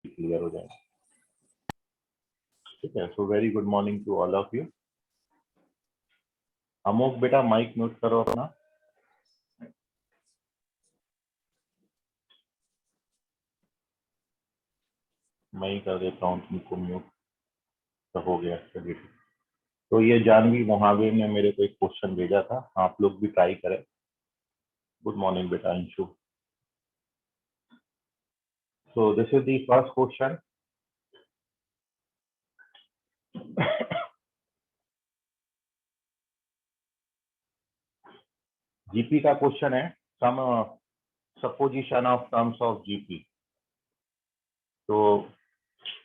Clear हो जाएगा। ठीक है, so very good morning to all of you. Amok बेटा माइक म्यूट करो अपना। मैं ही कर देता हूँ तुमको म्यूट, तो हो गया। चलिए, तो ये जानवी मोहावे ने मेरे को एक क्वेश्चन भेजा था, आप लोग भी ट्राई करें। गुड मॉर्निंग बेटा Anshu. So this is the first question. GP का क्वेश्चन है, sum supposition of terms of GP. तो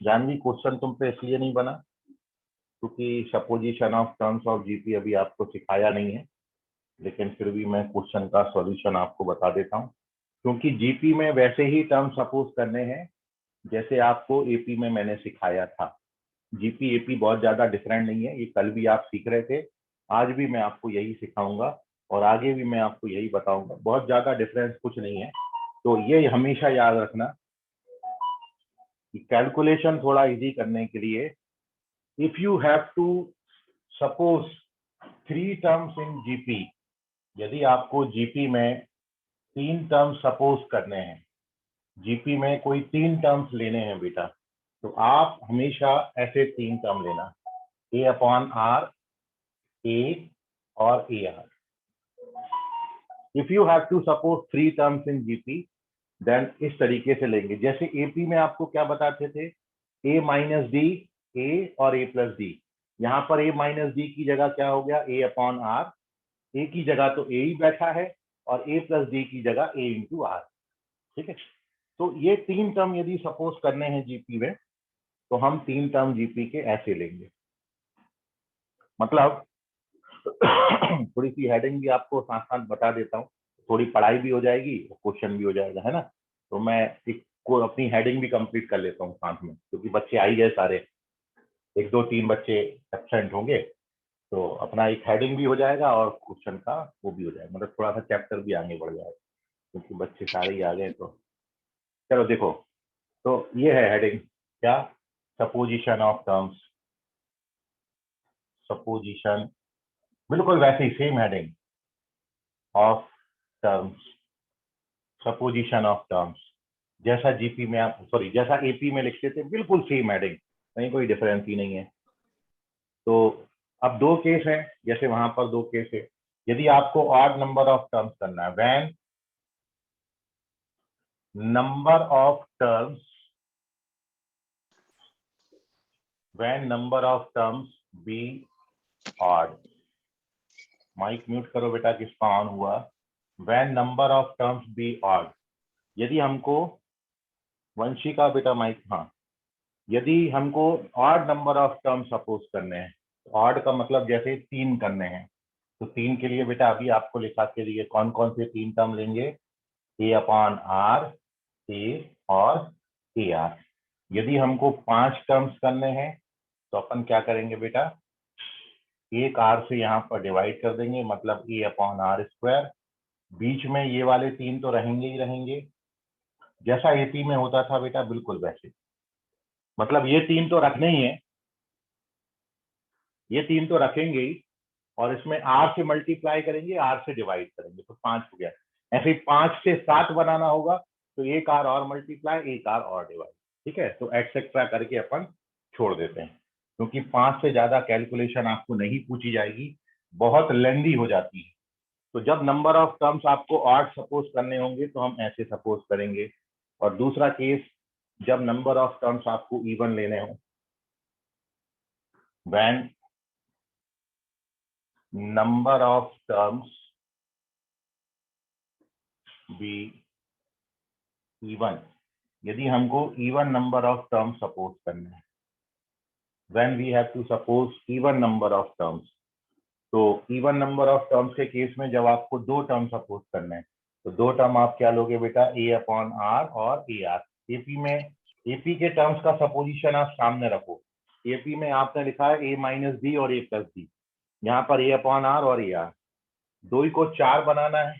जानवी क्वेश्चन तुम पे इसलिए नहीं बना क्योंकि supposition of terms of GP अभी आपको सिखाया नहीं है, लेकिन फिर भी मैं क्वेश्चन का सॉल्यूशन आपको बता देता हूँ। क्योंकि जीपी में वैसे ही टर्म सपोज करने हैं जैसे आपको एपी में मैंने सिखाया था। जीपी एपी बहुत ज्यादा डिफरेंट नहीं है, ये कल भी आप सीख रहे थे, आज भी मैं आपको यही सिखाऊंगा और आगे भी मैं आपको यही बताऊंगा। बहुत ज्यादा डिफरेंस कुछ नहीं है। तो ये हमेशा याद रखना कि कैलकुलेशन थोड़ा इजी करने के लिए, if you have to suppose 3 terms in GP, यदि आपको जीपी में 3 टर्म सपोज करने हैं, जीपी में कोई 3 टर्म्स लेने हैं बेटा, तो आप हमेशा ऐसे 3 टर्म लेना, ए अपॉन आर, ए और A R. If you have to suppose 3 terms in GP, then इस तरीके से लेंगे। जैसे एपी में आपको क्या बताते थे, ए माइनस डी, ए और ए प्लस डी। यहाँ पर ए माइनस डी की जगह क्या हो गया, ए अपॉन आर। ए की जगह तो ए ही बैठा है और ए प्लस डी की जगह ए इंटू आर। ठीक है, तो ये 3 टर्म यदि सपोज करने हैं जीपी में, तो हम 3 टर्म जीपी के ऐसे लेंगे। मतलब थोड़ी सी हेडिंग भी आपको साथ साथ बता देता हूँ, थोड़ी पढ़ाई भी हो जाएगी और क्वेश्चन भी हो जाएगा, है ना। तो मैं एक को अपनी हेडिंग भी कंप्लीट कर लेता हूँ साथ में, क्योंकि बच्चे आ ही गए सारे, 1 2 3 बच्चे एब्सेंट होंगे, तो अपना एक हेडिंग भी हो जाएगा और क्वेश्चन का वो भी हो जाएगा, मतलब थोड़ा सा चैप्टर भी आगे बढ़ जाएगा, क्योंकि बच्चे सारे ही आ गए। तो चलो देखो, तो ये है हेडिंग, क्या, सपोजिशन ऑफ टर्म्स। सपोजिशन, बिल्कुल वैसे ही same heading, of terms, supposition of terms, जैसा जीपी में आप, सॉरी जैसा एपी में लिखते थे, बिल्कुल सेम हेडिंग, कहीं कोई डिफरेंस ही नहीं है। तो अब 2 केस है, जैसे वहां पर 2 केस है। यदि आपको ऑड नंबर ऑफ टर्म्स करना है, when number of terms, when number of terms be odd. Mike mute करो बेटा, किसका ऑन हुआ। When number of terms be odd, यदि हमको, वंशिका बेटा माइक, हाँ, यदि हमको odd number of term suppose करने हैं, ऑड का मतलब जैसे 3 करने हैं, तो 3 के लिए बेटा अभी आपको लिखा के लिए कौन कौन से 3 टर्म लेंगे, ए अपॉन आर, ए और ए आर। यदि हमको 5 टर्म्स करने हैं, तो अपन क्या करेंगे बेटा, एक आर से यहाँ पर डिवाइड कर देंगे, मतलब ए अपॉन आर स्क्वायर। बीच में ये वाले 3 तो रहेंगे ही रहेंगे, जैसा एपी में होता था बेटा, बिल्कुल वैसे, मतलब ये 3 तो रखने ही है, ये 3 तो रखेंगे ही, और इसमें आर से मल्टीप्लाई करेंगे, आर से डिवाइड करेंगे, तो 5 हो गया। ऐसे ही 5 से 7 बनाना होगा, तो एक आर और मल्टीप्लाई, एक आर और डिवाइड। ठीक है, तो एक्सेट्रा करके अपन छोड़ देते हैं, क्योंकि 5 से ज्यादा कैलकुलेशन आपको नहीं पूछी जाएगी, बहुत लेंदी हो जाती है। तो जब नंबर ऑफ टर्म्स आपको ऑड सपोज करने होंगे, तो हम ऐसे सपोज करेंगे। और दूसरा केस, जब नंबर ऑफ टर्म्स आपको इवन लेने हो, when number of terms be even, यदि हमको even number of terms suppose करना है, when we have to suppose even number of terms, तो इवन नंबर ऑफ टर्म्स के केस में जब आपको 2 टर्म सपोज करना है, तो 2 टर्म आप क्या लोगे बेटा, ए अपॉन आर और ए आर। एपी में, एपी के टर्म्स का सपोजिशन आप सामने रखो। एपी में आपने लिखा है ए माइनस डी और ए प्लस डी, यहाँ पर ए अपॉन आर और ए आर। 2 को 4 बनाना है,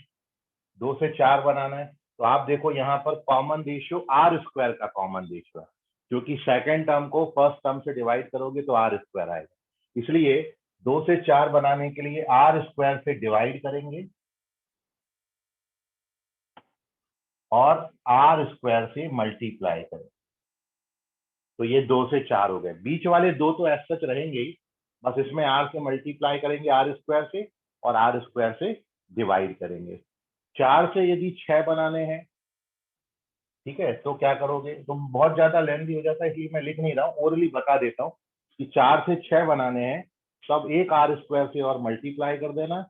2 से 4 बनाना है, तो आप देखो यहाँ पर कॉमन रेशियो आर स्क्वायर का कॉमन रेशियो है, क्योंकि सेकंड टर्म को फर्स्ट टर्म से डिवाइड करोगे तो आर स्क्वायर आएगा, इसलिए 2 से 4 बनाने के लिए आर स्क्वायर से डिवाइड करेंगे और आर स्क्वायर से मल्टीप्लाई करेंगे। तो ये 2 से 4 हो गए, बीच वाले 2 तो एज सच रहेंगे ही, बस इसमें आर से मल्टीप्लाई करेंगे आर स्क्वायर से और आर स्क्वायर से डिवाइड करेंगे। 4 से यदि 6 बनाने हैं, ठीक है, तो क्या करोगे, तो बहुत ज्यादा लेंथी हो जाता है इसलिए मैं लिख नहीं रहा हूँ, ओरली बता देता हूँ कि 4 से 6 बनाने हैं, तब एक आर स्क्वायर से और मल्टीप्लाई कर देना,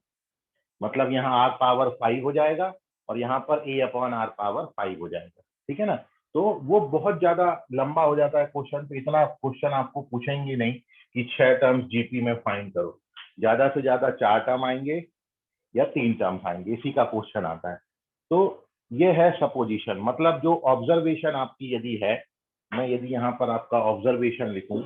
मतलब यहाँ आर पावर 5 हो जाएगा और यहाँ पर ए अपॉन आर पावर 5 हो जाएगा, ठीक है ना। तो वो बहुत ज्यादा लंबा हो जाता है क्वेश्चन, तो इतना क्वेश्चन आपको पूछेंगे नहीं कि 6 टर्म्स जीपी में फाइंड करो, ज्यादा से ज्यादा 4 टर्म आएंगे या 3 टर्म्स आएंगे, इसी का क्वेश्चन आता है। तो ये है सपोजिशन, मतलब जो ऑब्जर्वेशन आपकी यदि है, मैं यदि यहाँ पर आपका ऑब्जर्वेशन लिखूं,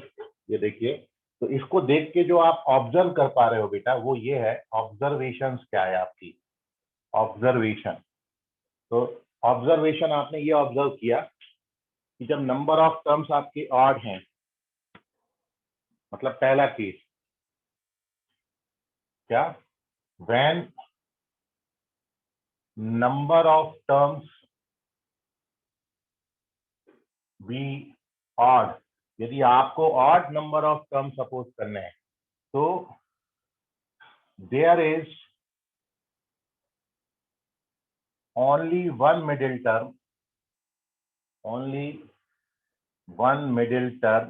ये देखिए, तो इसको देख के जो आप ऑब्जर्व कर पा रहे हो बेटा, वो ये है ऑब्जर्वेशन क्या है आपकी, ऑब्जर्वेशन। तो ऑब्जर्वेशन आपने ये ऑब्जर्व किया कि जब नंबर ऑफ टर्म्स आपके ऑड हैं, मतलब पहला केस क्या, when number of terms be odd, यदि आपको odd number of term suppose करने हैं, तो there is only one middle term, only one middle term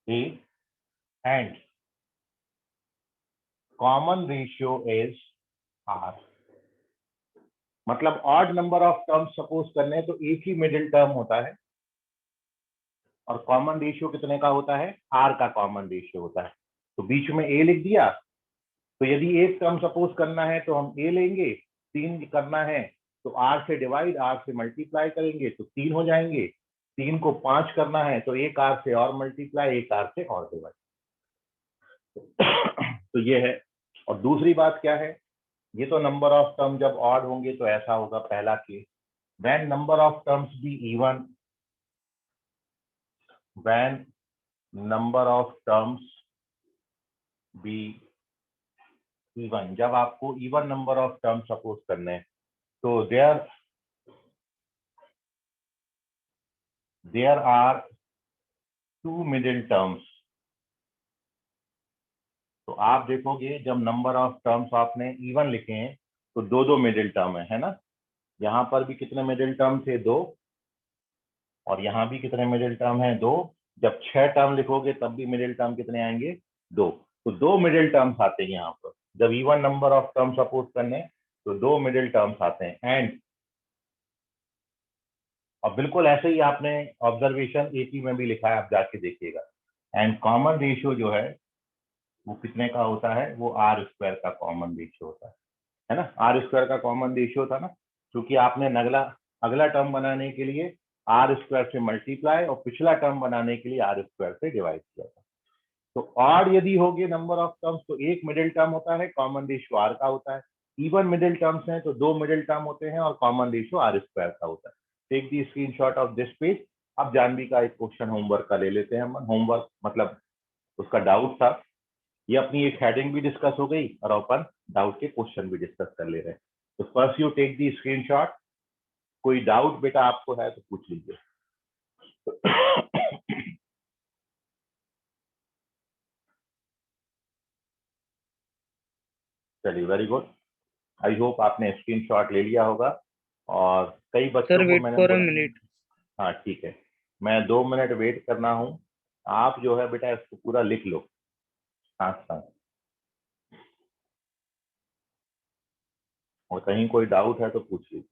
A, and common ratio is R। मतलब odd number of term suppose करने हैं तो एक ही मिडिल टर्म होता है और कॉमन रेशियो कितने का होता है, आर का कॉमन रेशियो होता है। तो बीच में ए लिख दिया, तो यदि एक टर्म सपोज करना है तो हम ए लेंगे, 3 करना है तो आर से डिवाइड, आर से मल्टीप्लाई करेंगे तो 3 हो जाएंगे, 3 को 5 करना है तो एक आर से और मल्टीप्लाई, एक आर से और डिवाइड। तो ये है। और दूसरी बात क्या है, ये तो नंबर ऑफ टर्म जब ऑड होंगे तो ऐसा होगा पहला case, when number of terms be even, when number of terms be even, जब आपको even number of term suppose करने हैं तो देयर आर 2 मिडिल टर्म्स। तो आप देखोगे जब नंबर ऑफ टर्म्स आपने इवन लिखे हैं तो 2 मिडिल टर्म है ना, यहाँ पर भी कितने मिडिल टर्म थे, 2, और यहाँ भी कितने मिडिल टर्म है, 2। जब 6 टर्म लिखोगे तब भी मिडिल टर्म कितने आएंगे, 2। तो 2 मिडिल टर्म्स आते हैं यहाँ पर, जब even number of term suppose करने तो 2 मिडिल टर्म्स आते हैं। एंड और बिल्कुल ऐसे ही आपने ऑब्जर्वेशन एपी में भी लिखा है, आप जाके देखिएगा। एंड कॉमन रेशियो जो है वो कितने का होता है, वो आर स्क्वायर का कॉमन रेशियो होता है ना, आर स्क्वायर का कॉमन रेशियो था ना, क्योंकि आपने अगला अगला टर्म बनाने के लिए आर स्क्वायर से मल्टीप्लाई और पिछला टर्म बनाने के लिए आर स्क्वायर से डिवाइड किया था। तो ऑड यदि होगे नंबर ऑफ टर्म्स तो एक मिडिल टर्म होता है, कॉमन रेशियो आर का होता है। इवन मिडिल टर्म्स हैं तो 2 मिडिल टर्म होते हैं और कॉमन रेशियो आर स्क्वायर का होता है। Take the screenshot of this page. अब जानवी का एक क्वेश्चन होमवर्क का ले लेते हैं हम, होमवर्क मतलब उसका डाउट था, ये अपनी एक हेडिंग भी डिस्कस हो गई और अपन डाउट के क्वेश्चन भी डिस्कस कर ले रहे हैं। तो first you take the screenshot, कोई डाउट बेटा आपको है तो पूछ लीजिए। चलिए, वेरी गुड, आई होप आपने स्क्रीनशॉट ले लिया होगा। और कई सर बच्चों को वेट मैंने फॉर अ बोला, मिनट। हाँ ठीक है, मैं 2 मिनट वेट करना हूँ, आप जो है बेटा इसको पूरा लिख लो साथ साथ, और कहीं कोई डाउट है तो पूछ लीजिए।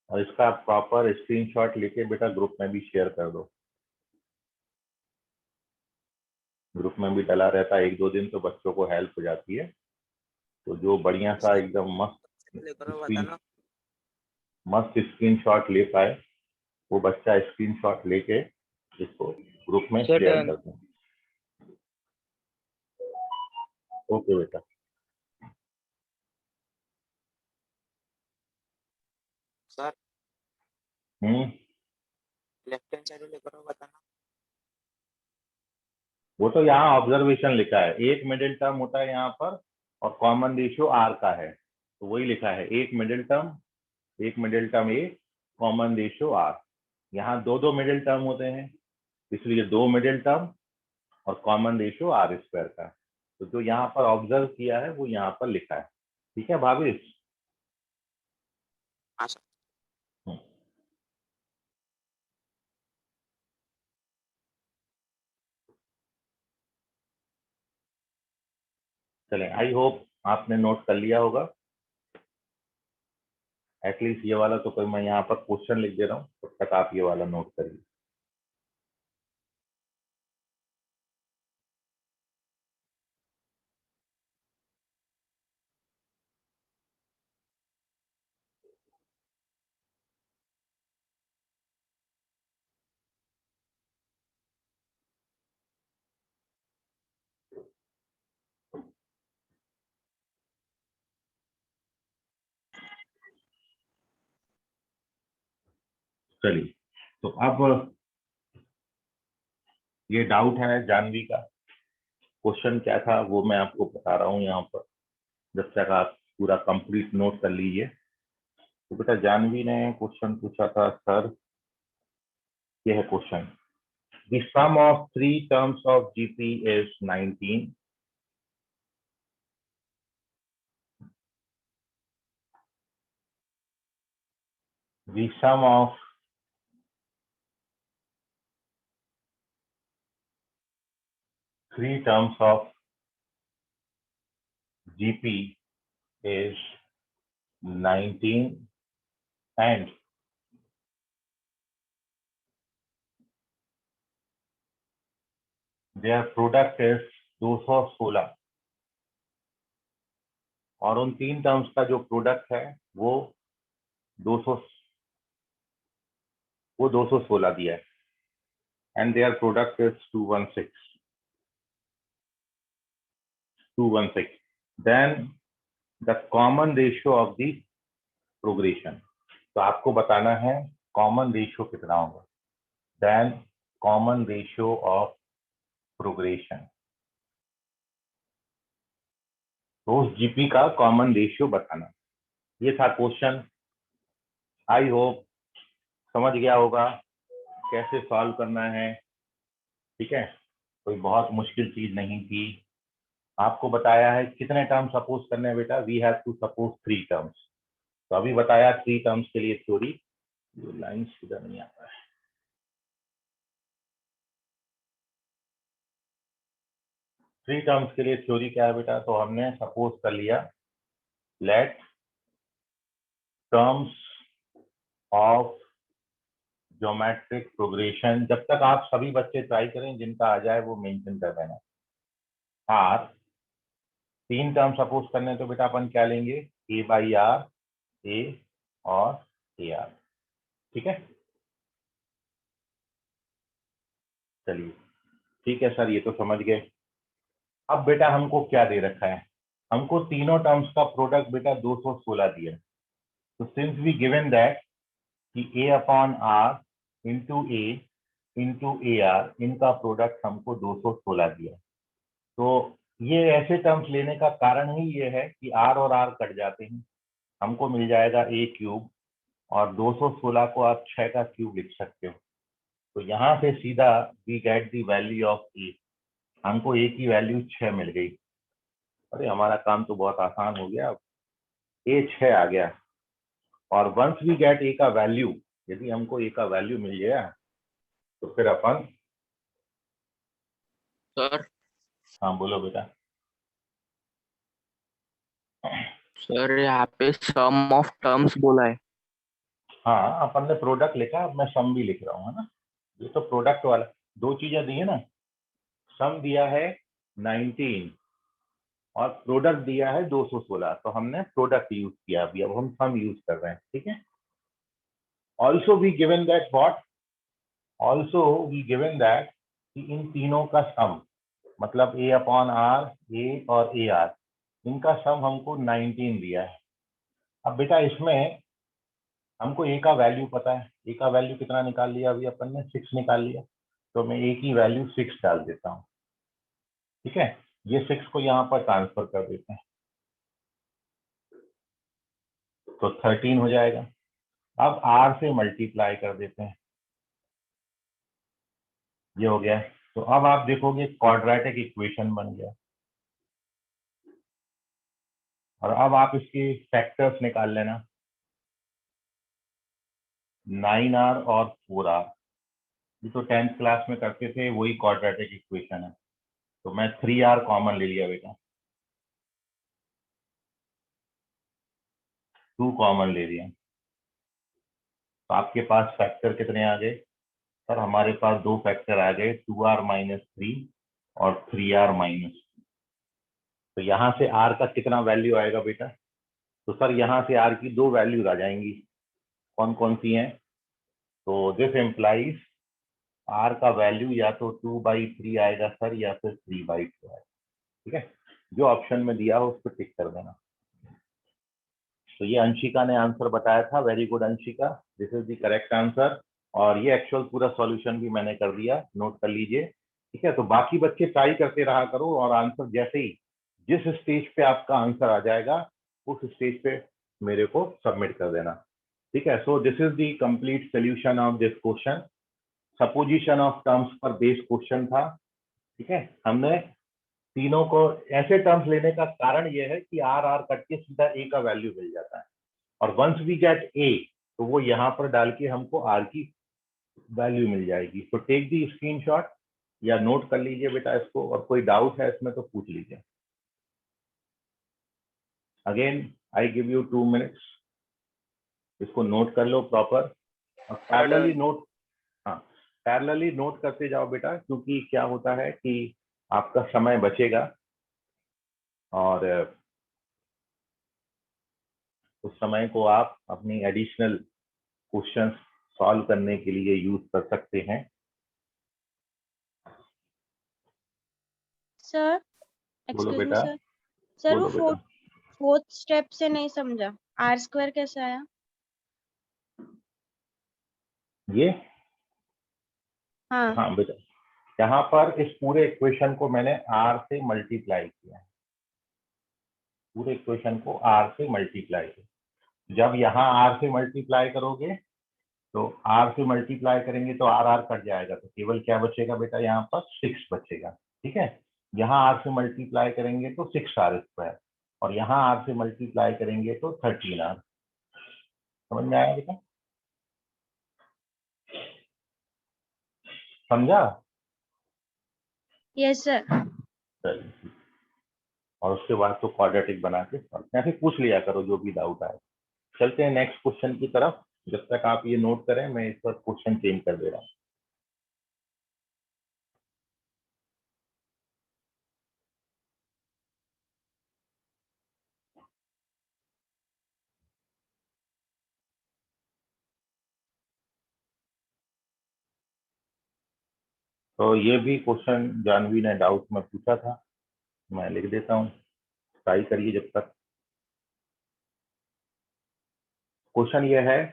और इसका प्रॉपर स्क्रीनशॉट लेके बेटा ग्रुप में भी शेयर कर दो, ग्रुप ग्रुप में भी डला रहता है 1-2 दिन, तो बच्चों को हेल्प हो जाती है। तो जो बढ़िया सा एकदम मस्त स्क्रीनशॉट ले पाए वो बच्चा स्क्रीनशॉट लेके इसको ग्रुप में सर शेयर कर दें। ओके बेटा। सर लेफ्ट हैंड साइड लेकर बताना। वो तो यहाँ ऑब्जर्वेशन लिखा है, एक मिडिल टर्म होता है यहाँ पर और कॉमन रेशियो आर का है, तो वही लिखा है एक middle term A, common ratio R. यहाँ दो मिडिल टर्म होते हैं, इसलिए 2 मिडिल टर्म और कॉमन रेशियो आर स्क्वायर का। तो जो यहाँ पर ऑब्जर्व किया है वो यहाँ पर लिखा है। ठीक है भावेश? हाँ सर। चलें, आई होप आपने नोट कर लिया होगा एटलीस्ट ये वाला। तो कोई मैं यहाँ पर क्वेश्चन लिख दे रहा हूँ, तब तक आप ये वाला नोट करिए। चलिए, तो अब ये डाउट है जानवी का, क्वेश्चन क्या था वो मैं आपको बता रहा हूँ यहाँ पर, जब तक आप पूरा कंप्लीट नोट कर लीजिए। तो बेटा जानवी ने क्वेश्चन पूछा था, सर ये है question, the sum of 3 terms of GP is 19। The sum of 3 terms of GP is 19 and their product is 216। और उन 3 टर्म्स का जो प्रोडक्ट है वो 216 दिया है and their product is 216। Then the common ratio of the progression. तो आपको बताना है कॉमन रेशियो कितना होगा। Then common ratio of progression, तो उस जीपी का कॉमन रेशियो बताना। ये था क्वेश्चन। आई होप समझ गया होगा कैसे सॉल्व करना है। ठीक है, कोई बहुत मुश्किल चीज नहीं थी। आपको बताया है कितने टर्म सपोज करने हैं बेटा, we have to suppose 3 terms. तो अभी बताया 3 टर्म्स के लिए थ्योरी। ये लाइन सीधा नहीं आता है। 3 टर्म्स के लिए थ्योरी क्या है बेटा, तो हमने सपोज कर लिया, let terms of geometric progression. जब तक आप सभी बच्चे ट्राई करें, जिनका आ जाए वो मेंशन कर देना। आर 3 टर्म सपोज करने, तो बेटा अपन क्या लेंगे, ए बाई आर, ए और ए आर। ठीक है, चलिए ठीक है सर, ये तो समझ गए। अब बेटा हमको क्या दे रखा है, हमको तीनों टर्म्स का प्रोडक्ट बेटा 216 दिया है। तो सिंस वी गिवन दैट कि A upon R into A R, इनका प्रोडक्ट हमको 216 दिया। तो ये ऐसे टर्म्स लेने का कारण ही ये है कि आर और आर कट जाते हैं, हमको मिल जाएगा ए क्यूब, और 216 को आप 6 का क्यूब लिख सकते हो। तो यहाँ से सीधा we get the value of A, हमको ए की वैल्यू 6 मिल गई। अरे हमारा काम तो बहुत आसान हो गया, ए 6 आ गया। और वंस वी गेट ए का वैल्यू, यदि हमको ए का वैल्यू मिल गया तो फिर अपन, सर हाँ बोलो बेटा। सर यहाँ पे सम ऑफ टर्म्स बोला है। हाँ अपन ने प्रोडक्ट लिखा, अब मैं सम भी लिख रहा हूँ, है ना। ये तो प्रोडक्ट वाला, 2 चीजें दी है ना, सम दिया है 19 और प्रोडक्ट दिया है 216, तो हमने प्रोडक्ट यूज किया अभी, अब हम सम यूज कर रहे हैं, ठीक है। Also we given that what, also we given that कि इन तीनों का सम, मतलब ए अपॉन आर, ए और ए आर, इनका सम हमको 19 दिया है। अब बेटा इसमें हमको ए का वैल्यू पता है, ए का वैल्यू कितना निकाल लिया अभी अपन ने, 6 निकाल लिया, तो मैं ए की वैल्यू 6 डाल देता हूँ, ठीक है। ये 6 को यहाँ पर ट्रांसफर कर देते हैं, तो 13 हो जाएगा। अब आर से मल्टीप्लाई कर देते हैं, ये हो गया। तो अब आप देखोगे क्वाड्रेटिक इक्वेशन बन गया, और अब आप इसके फैक्टर्स निकाल लेना, 9r और 4r, ये तो 10th क्लास में करते थे, वही क्वाड्रेटिक इक्वेशन है। तो मैं 3r कॉमन ले लिया बेटा, 2 कॉमन ले लिया, तो आपके पास फैक्टर कितने आ गए सर? हमारे पास 2 फैक्टर आ गए, 2r माइनस 3 और 3r माइनस। तो यहाँ से r का कितना वैल्यू आएगा बेटा? तो सर यहाँ से r की 2 वैल्यूज आ जाएंगी, कौन कौन सी हैं? तो दिस एम्प्लाइज r का वैल्यू या तो 2/3 आएगा सर, या फिर 3/2 आएगा, ठीक है। जो ऑप्शन में दिया हो उसको टिक कर देना। तो ये अंशिका ने आंसर बताया था, very good Anshika, this is the correct answer. और ये एक्चुअल पूरा सॉल्यूशन भी मैंने कर दिया, नोट कर लीजिए, ठीक है। तो बाकी बच्चे ट्राई करते रहा करो, और आंसर जैसे ही जिस स्टेज पे आपका आंसर आ जाएगा उस स्टेज पे मेरे को सबमिट कर देना, ठीक है। सो this is the complete solution of this question, supposition of terms पर बेस्ड क्वेश्चन था, ठीक है। हमने तीनों को ऐसे टर्म्स लेने का कारण यह है कि आर आर कट के सीधा ए का वैल्यू मिल जाता है, और वंस वी गेट ए तो वो यहाँ पर डाल के हमको आर की वैल्यू मिल जाएगी। तो टेक दी स्क्रीनशॉट या नोट कर लीजिए बेटा इसको, और कोई डाउट है इसमें तो पूछ लीजिए। Again I give you 2 minutes, इसको नोट कर लो प्रॉपर, और पैरेलली नोट, हाँ पैरेलली नोट करते जाओ बेटा, क्योंकि क्या होता है कि आपका समय बचेगा, और उस समय को आप अपनी एडिशनल क्वेश्चन सॉल्व करने के लिए यूज कर सकते हैं। सर बोलो एक्सक्यूज मी बेटा, सर, सर वो बोलो बेटा। फोर्थ स्टेप से नहीं समझा, आर स्क्वायर कैसे आया? ये हाँ हाँ बेटा, यहाँ पर इस पूरे इक्वेशन को मैंने r से मल्टीप्लाई किया है, पूरे इक्वेशन को r से मल्टीप्लाई किया। जब यहाँ r से मल्टीप्लाई करोगे तो r से मल्टीप्लाई करेंगे तो r r कट जाएगा, तो केवल क्या बचेगा बेटा? यहाँ पर 6 बचेगा, ठीक है। यहाँ r से मल्टीप्लाई करेंगे तो 6r स्क्वायर, और यहाँ r से मल्टीप्लाई करेंगे तो 13r। समझ में आया बेटा? समझा? Yes sir. चलिए, और उसके बाद तो क्वाड्रेटिक बना के ऐसे पूछ लिया करो जो भी डाउट आए। चलते हैं नेक्स्ट क्वेश्चन की तरफ, जब तक आप ये नोट करें मैं इस पर क्वेश्चन चेंज कर दे रहा हूँ। तो ये भी क्वेश्चन जानवी ने डाउट में पूछा था, मैं लिख देता हूँ, ट्राई करिए जब तक। क्वेश्चन ये है,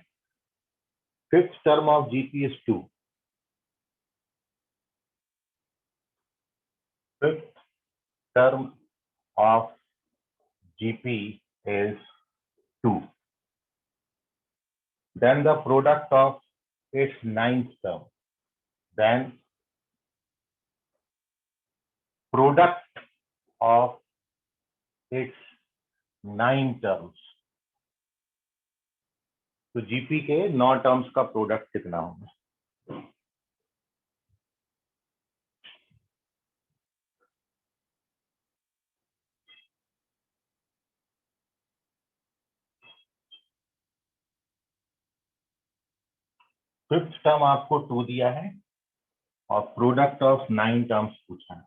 fifth term of GP is 2, fifth term of GP is 2, then the product of its ninth term, then product of its 9 terms। तो जीपी के 9 टर्म्स का प्रोडक्ट कितना होगा? फिफ्थ टर्म आपको 2 दिया है और प्रोडक्ट ऑफ 9 टर्म्स पूछा है,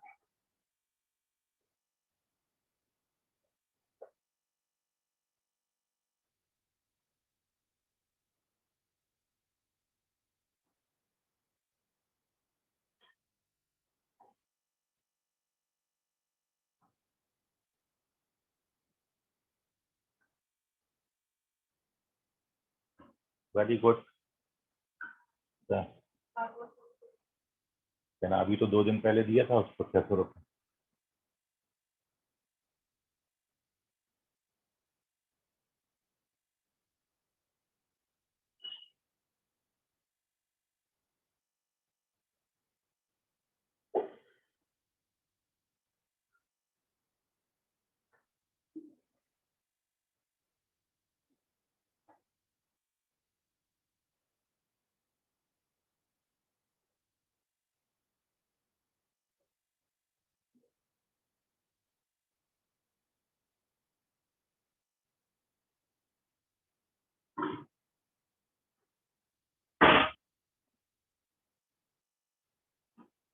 वेरी गुड। अभी तो 2 दिन पहले दिया था उसको 600 रुपये।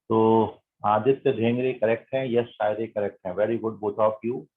तो आदित्य धेंगरे करेक्ट है, यश शायरे करेक्ट है। Very good both of you.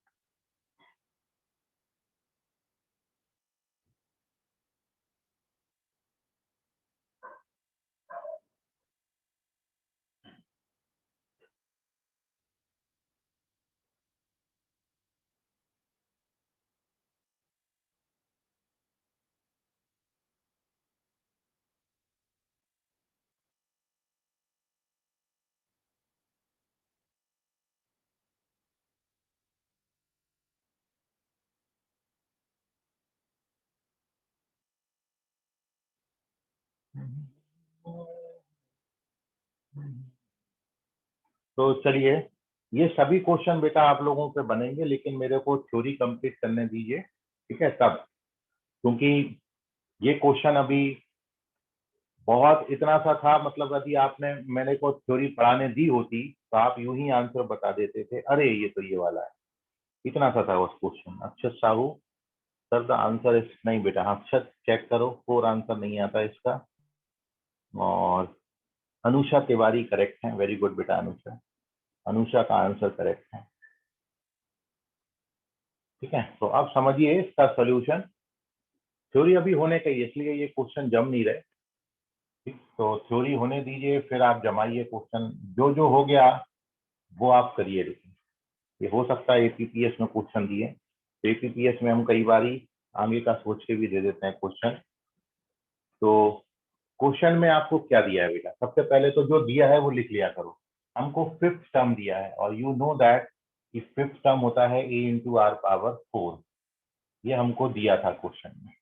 तो चलिए, ये सभी क्वेश्चन बेटा आप लोगों पे बनेंगे, लेकिन मेरे को थ्योरी कंप्लीट करने दीजिए, ठीक है? तब, क्योंकि ये क्वेश्चन अभी बहुत इतना सा था, मतलब यदि आपने मेरे को थ्योरी पढ़ाने दी होती तो आप यूं ही आंसर बता देते थे, अरे ये तो ये वाला है। इतना सा था उस question. Akshat Sahu sir the answer is, नहीं बेटा, अक्षत चेक करो, 4 आंसर नहीं आता इसका। और अनुषा तिवारी करेक्ट है, वेरी गुड बेटा अनुषा। अनुषा का आंसर करेक्ट है, ठीक है? तो अब समझिए इसका सोल्यूशन। थ्योरी अभी होने चाहिए, इसलिए ये क्वेश्चन जम नहीं रहे, ठीक? तो थ्योरी होने दीजिए, फिर आप जमाइए क्वेश्चन। जो जो हो गया वो आप करिए। देखिए, ये हो सकता है एपीपीएस में क्वेश्चन दिए, तो एपीपीएस में हम कई बार आगे का सोच के भी दे देते हैं क्वेश्चन। तो क्वेश्चन में आपको क्या दिया है बेटा? सबसे पहले तो जो दिया है वो लिख लिया करो। हमको 5th टर्म दिया है, और यू नो दैट कि 5th टर्म होता है a इंटू आर पावर 4। ये हमको दिया था क्वेश्चन में,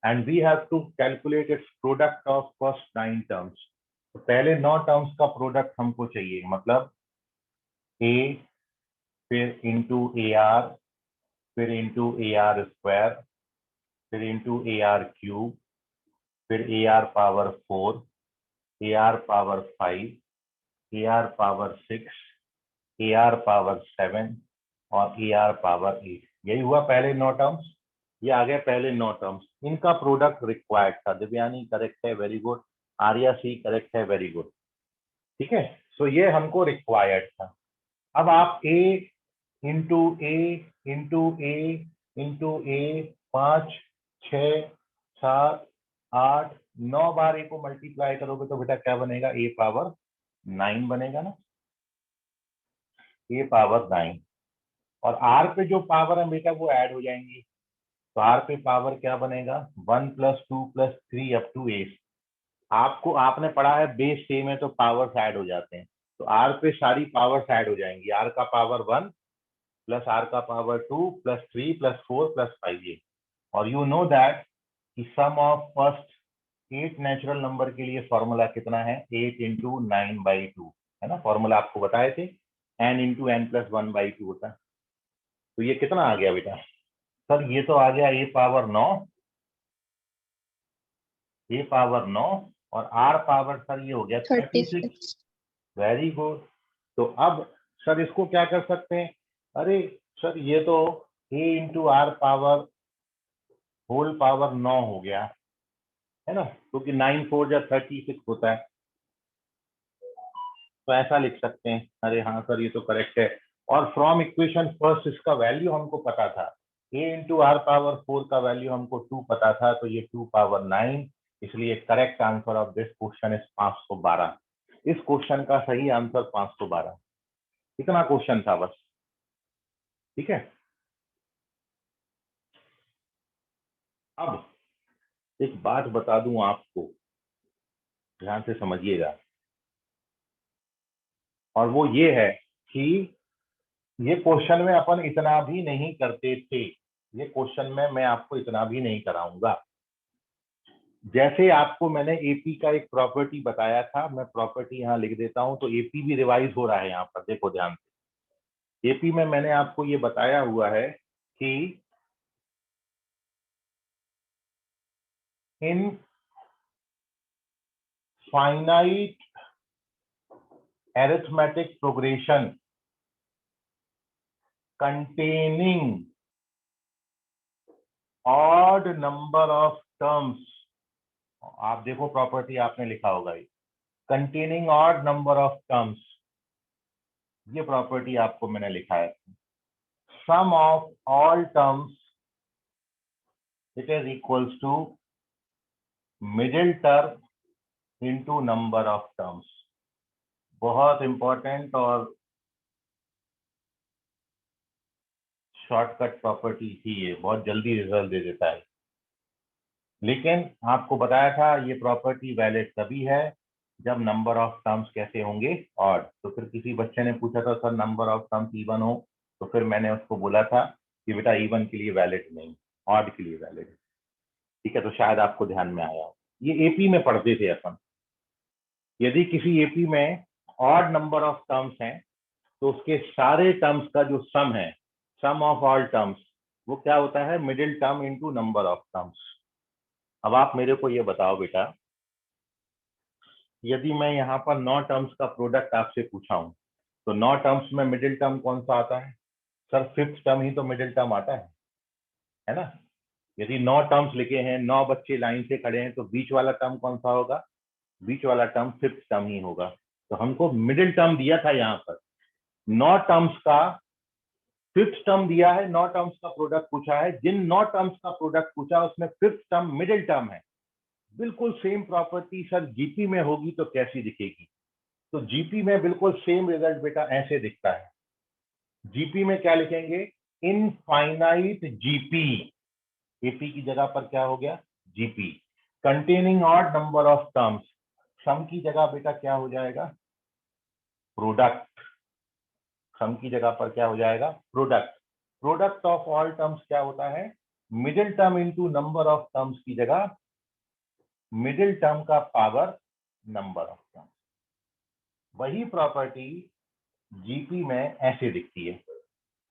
and we have to calculate its product of first 9 terms. तो पहले 9 टर्म्स का प्रोडक्ट हमको चाहिए, मतलब a, फिर इंटू ए आर, फिर इंटू ए आर स्क्वायर, फिर इंटू ए आर क्यूब, फिर A R power 4, A R power 5, A R power 6, A R power 7 और ए आर पावर 8। यही हुआ पहले 9 टर्म्स। ये आ गए पहले 9 टर्म्स, इनका प्रोडक्ट रिक्वायर्ड था। दिव्यानी करेक्ट है, वेरी गुड। आर्या सी करेक्ट है, वेरी गुड, ठीक है? सो ये हमको रिक्वायर्ड था। अब आप A into A into A into A 5, 6, 7, 8, 9 बार ए को मल्टीप्लाई करोगे तो बेटा क्या बनेगा? ए पावर 9 बनेगा ना, ए पावर 9। और आर पे जो पावर है बेटा वो ऐड हो जाएंगी, तो आर पे पावर क्या बनेगा? 1 + 2 + 3 अप टू 8। आपको, आपने पढ़ा है बेस सेम है तो पावर्स ऐड हो जाते हैं, तो आर पे सारी पावर्स ऐड हो जाएंगी। आर का पावर 1 प्लस आर का पावर 2 + 3 + 4 + 5 ये। और यू नो दैट कि सम ऑफ फर्स्ट 8 नेचुरल नंबर के लिए फॉर्मूला कितना है? 8 इंटू 9/2 है ना, फॉर्मूला आपको बताए थे। n इंटू n + 1/2 होता है। तो ये कितना आ गया बेटा? सर ये तो आ गया ए पावर 9, ए पावर 9, और आर पावर सर ये हो गया 36। Very good. तो अब सर इसको क्या कर सकते हैं? अरे सर ये तो A into R power whole power 9 हो गया है ना, क्योंकि 9 4 या 36 होता है, तो ऐसा लिख सकते हैं। अरे हाँ सर ये तो करेक्ट है। और फ्रॉम इक्वेशन फर्स्ट इसका वैल्यू हमको पता था, ए इंटू आर पावर 4 का वैल्यू हमको 2 पता था, तो ये 2 पावर 9। इसलिए correct answer of this question is 512। इस क्वेश्चन का सही आंसर 512। इतना क्वेश्चन था बस, ठीक है? अब एक बात बता दूं आपको, ध्यान से समझिएगा, और वो ये है कि ये क्वेश्चन में अपन इतना भी नहीं करते थे, ये क्वेश्चन में मैं आपको इतना भी नहीं कराऊंगा। जैसे आपको मैंने एपी का एक प्रॉपर्टी बताया था, मैं प्रॉपर्टी यहाँ लिख देता हूं, तो एपी भी रिवाइज हो रहा है यहाँ पर, देखो ध्यान से। एपी में मैंने आपको ये बताया हुआ है कि इन finite arithmetic progression containing odd number of terms, आप देखो प्रॉपर्टी आपने लिखा होगा ये, containing odd number of terms, ये प्रॉपर्टी आपको मैंने लिखा है। sum of all terms it is equals to middle term into number of terms। बहुत इंपॉर्टेंट और शॉर्टकट प्रॉपर्टी थी ये, बहुत जल्दी रिजल्ट दे देता है। लेकिन आपको बताया था ये प्रॉपर्टी वैलिड तभी है जब नंबर ऑफ टर्म्स कैसे होंगे, ऑड। तो फिर किसी बच्चे ने पूछा था sir number of terms even हो, तो फिर मैंने उसको बोला था कि बेटा इवन के लिए वैलिड नहीं, ऑड के लिए वैलिड। ठीक है, तो शायद आपको ध्यान में आया। ये एपी में पढ़ते थे अपन। यदि किसी एपी में ऑड नंबर ऑफ टर्म्स हैं तो उसके सारे टर्म्स का जो सम है, सम ऑफ ऑल टर्म्स, वो क्या होता है, middle term into number of terms. अब आप मेरे को ये बताओ बेटा, यदि मैं यहाँ पर 9 टर्म्स का प्रोडक्ट आपसे पूछा हूं तो 9 टर्म्स में मिडिल टर्म कौन सा आता है? सर फिफ्थ टर्म ही तो मिडिल टर्म आता है ना। यदि 9 टर्म्स लिखे हैं, 9 बच्चे लाइन से खड़े हैं, तो बीच वाला टर्म कौन सा होगा? बीच वाला टर्म फिफ्थ टर्म ही होगा। तो हमको मिडिल टर्म दिया था यहाँ पर, 9 टर्म्स का फिफ्थ टर्म दिया है, 9 टर्म्स का प्रोडक्ट पूछा है। जिन 9 टर्म्स का प्रोडक्ट पूछा उसमें फिफ्थ टर्म मिडिल टर्म है। बिल्कुल सेम प्रॉपर्टी सर जीपी में होगी तो कैसी दिखेगी? तो जीपी में बिल्कुल सेम रिजल्ट बेटा ऐसे दिखता है। जीपी में क्या लिखेंगे? Infinite GP. एपी की जगह पर क्या हो गया? GP. Containing odd number of terms, sum की जगह बेटा क्या हो जाएगा? प्रोडक्ट। सम की जगह पर क्या हो जाएगा? Product. Product of all terms क्या होता है? Middle term into number of terms की जगह मिडिल टर्म का पावर नंबर ऑफ टर्म्स। वही प्रॉपर्टी जीपी में ऐसे दिखती है।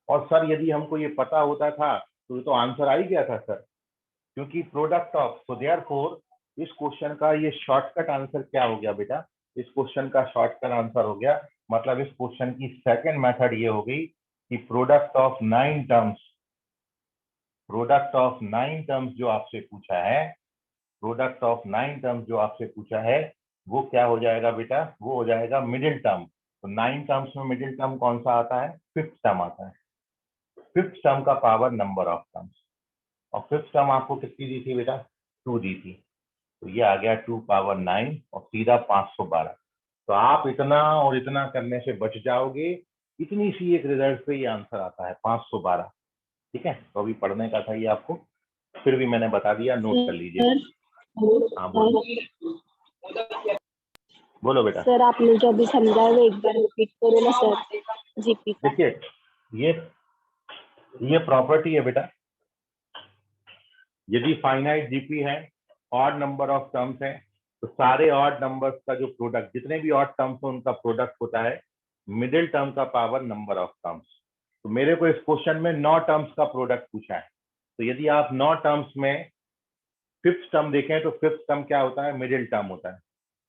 और सर यदि हमको ये पता होता था तो ये तो आंसर आ ही गया था सर, क्योंकि प्रोडक्ट ऑफ, सो देयरफॉर इस क्वेश्चन का ये शॉर्टकट आंसर क्या हो गया बेटा? इस क्वेश्चन का शॉर्टकट आंसर हो गया, मतलब इस क्वेश्चन की सेकंड मेथड ये हो गई कि product of 9 terms, product of 9 terms जो आपसे पूछा है, प्रोडक्ट ऑफ 9 टर्म्स जो आपसे पूछा है, वो क्या हो जाएगा बेटा? वो हो जाएगा मिडिल टर्म। तो 9 टर्म्स में मिडिल टर्म कौन सा आता है? फिफ्थ टर्म आता है। फिफ्थ टर्म का पावर नंबर ऑफ टर्म्स। और फिफ्थ टर्म आपको कितनी दी थी बेटा? 2 दी थी। तो ये आ गया 2 पावर 9 और सीधा 512। तो आप इतना और इतना करने से बच जाओगे, इतनी सी एक रिजल्ट पे ये आंसर आता है 512। ठीक है, तो अभी पढ़ने का था ये आपको, फिर भी मैंने बता दिया, नोट कर लीजिए। हाँ बोलो, बोलो बेटा। सर आपने जो अभी समझाया वो एक बार रिपीट करो ना सर, जीपी का। देखिए ये प्रॉपर्टी है बेटा, यदि फाइनाइट जीपी है, ऑड नंबर ऑफ टर्म्स है, तो सारे ऑड नंबर्स का जो प्रोडक्ट, जितने भी ऑड टर्म्स हो उनका प्रोडक्ट होता है मिडिल टर्म का पावर नंबर ऑफ टर्म्स। तो मेरे को इस क्वेश्चन में 9 टर्म्स का प्रोडक्ट पूछा है। तो यदि आप 9 टर्म्स में फिफ्थ टर्म देखें तो फिफ्थ टर्म क्या होता है? मिडिल टर्म होता है।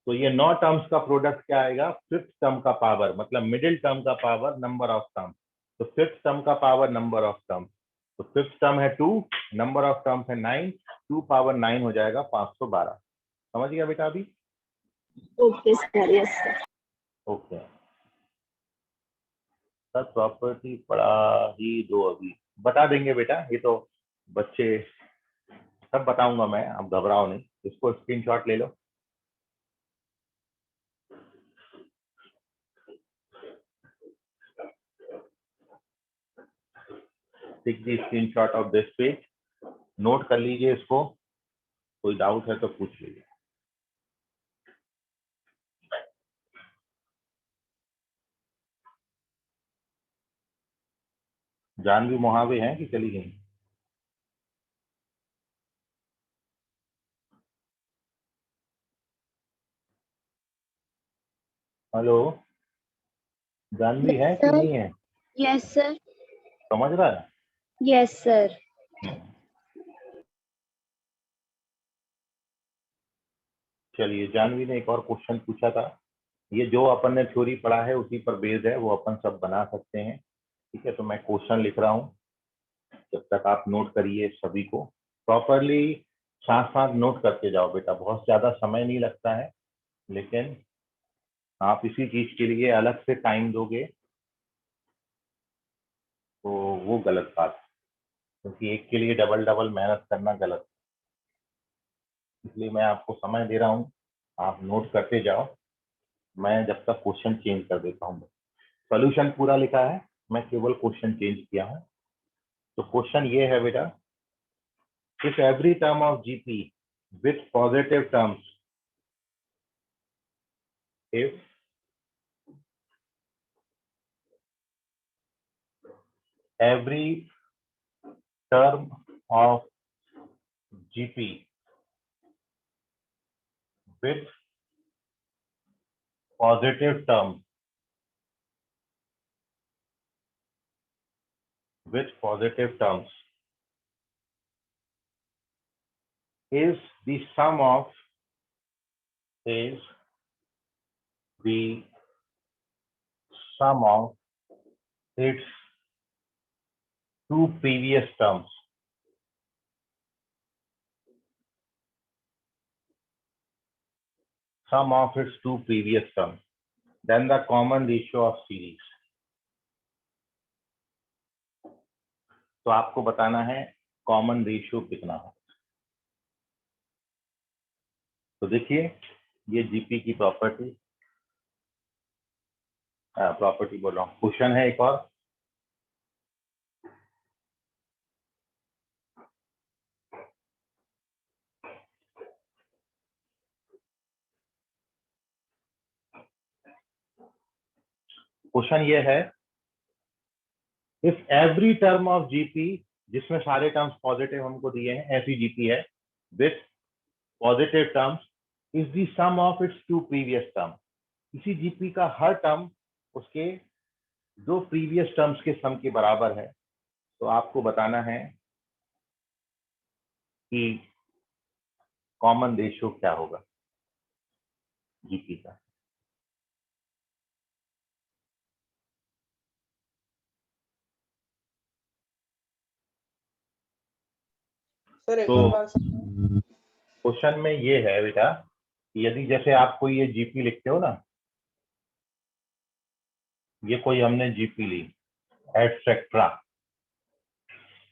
तो ये 9 टर्म्स का प्रोडक्ट क्या आएगा? फिफ्थ टर्म का पावर, मतलब मिडिल टर्म का पावर नंबर ऑफ टर्म्स। तो फिफ्थ टर्म का पावर नंबर ऑफ टर्म्स, तो फिफ्थ टर्म है 2, नंबर ऑफ टर्म्स है 9, 2 पावर 9 हो जाएगा 512। समझ गया बेटा अभी? Okay sir, yes sir. Okay sir, property पढ़ा ही दो, अभी बता देंगे बेटा, ये तो बच्चे सब बताऊंगा मैं, आप घबराओ नहीं। इसको स्क्रीनशॉट ले लो। Take the screenshot of this page, note कर लीजिए इसको। कोई डाउट है तो पूछ लीजिए। जानवी मोहावे हैं कि चली गई? हेलो, जानवी है कि नहीं है? Yes sir. समझ रहा है? Yes sir. चलिए, जानवी ने एक और क्वेश्चन पूछा था। ये जो अपन ने थ्योरी पढ़ा है उसी पर बेस्ड है, वो अपन सब बना सकते हैं। ठीक है, तो मैं क्वेश्चन लिख रहा हूँ, जब तक आप नोट करिए सभी को प्रॉपरली। साथ साथ नोट करके जाओ बेटा, बहुत ज्यादा समय नहीं लगता है, लेकिन आप इसी चीज के लिए अलग से टाइम दोगे तो वो गलत बात है, क्योंकि एक के लिए डबल डबल मेहनत करना गलत है। इसलिए मैं आपको समय दे रहा हूँ, आप नोट करते जाओ, मैं जब तक क्वेश्चन चेंज कर देता हूँ। सोल्यूशन पूरा लिखा है, मैं केवल क्वेश्चन चेंज किया हूँ। तो क्वेश्चन ये है बेटा, if every term of GP with positive terms, if every term of GP with positive terms is the sum of its two previous terms. Sum of its two previous terms. Then the common ratio of series. तो आपको बताना है common ratio कितना हो। तो देखिए, ये GP की प्रॉपर्टी बोल रहा हूँ, क्वेश्चन है एक और। क्वेश्चन ये है, if every term of GP, जिसमें सारे टर्म्स पॉजिटिव हमको दिए हैं, ऐसी जीपी है, with positive terms is the sum of its two previous term. इसी जीपी का हर टर्म उसके दो प्रीवियस टर्म्स के सम के बराबर है। तो आपको बताना है कि कॉमन रेशियो क्या होगा जीपी का। सर एक तो और बात। क्वेश्चन में ये है बेटा, यदि जैसे आप कोई ये जीपी लिखते हो ना, ये कोई हमने जीपी ली एटसेट्रा,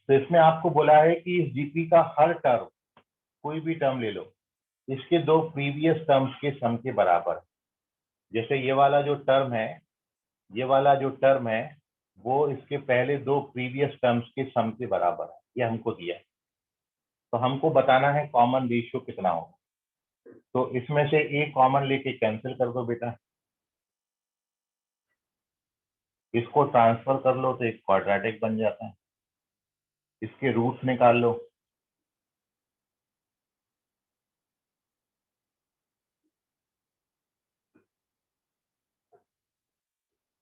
तो इसमें आपको बोला है कि इस जीपी का हर टर्म, कोई भी टर्म ले लो, इसके दो प्रीवियस टर्म्स के सम के बराबर। जैसे ये वाला जो टर्म है, ये वाला जो टर्म है, वो इसके पहले दो प्रीवियस टर्म्स के सम के बराबर है, ये हमको दिया है। तो हमको बताना है कॉमन रेशियो कितना होगा। तो इसमें से ए कॉमन लेके कैंसिल कर दो बेटा, इसको ट्रांसफर कर लो तो एक क्वाड्रेटिक बन जाता है, इसके रूट्स निकाल लो,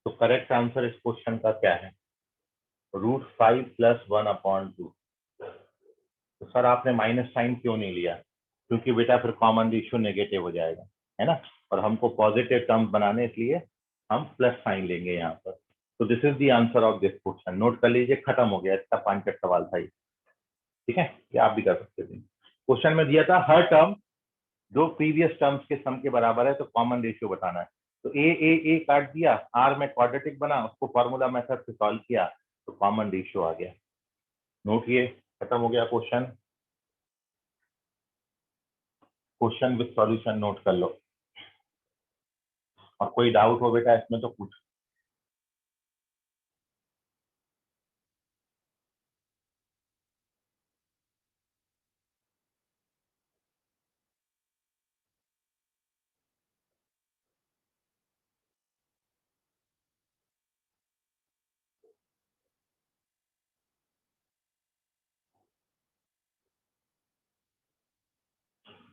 तो करेक्ट आंसर इस क्वेश्चन का क्या है, √5 + 1/2। तो सर आपने माइनस साइन क्यों नहीं लिया? क्योंकि बेटा फिर कॉमन रेशियो नेगेटिव हो जाएगा, है ना, और हमको पॉजिटिव टर्म्स बनाने, इसलिए हम प्लस साइन लेंगे यहाँ पर। तो this is the answer of this question. Note कर लीजिए, खत्म हो गया, इसका 5 का सवाल था ये। ठीक है, ये आप भी कर सकते थे। क्वेश्चन में दिया था हर टर्म दो प्रीवियस टर्म्स के सम के बराबर है, तो कॉमन रेशियो बताना है। तो ए काट दिया, आर में क्वाड्रेटिक बना, उसको फॉर्मूला मेथड से सॉल्व किया, तो कॉमन रेशियो आ गया। नोट, ये खत्म हो गया question. Question with solution note कर लो, और कोई डाउट हो बेटा इसमें तो पूछ।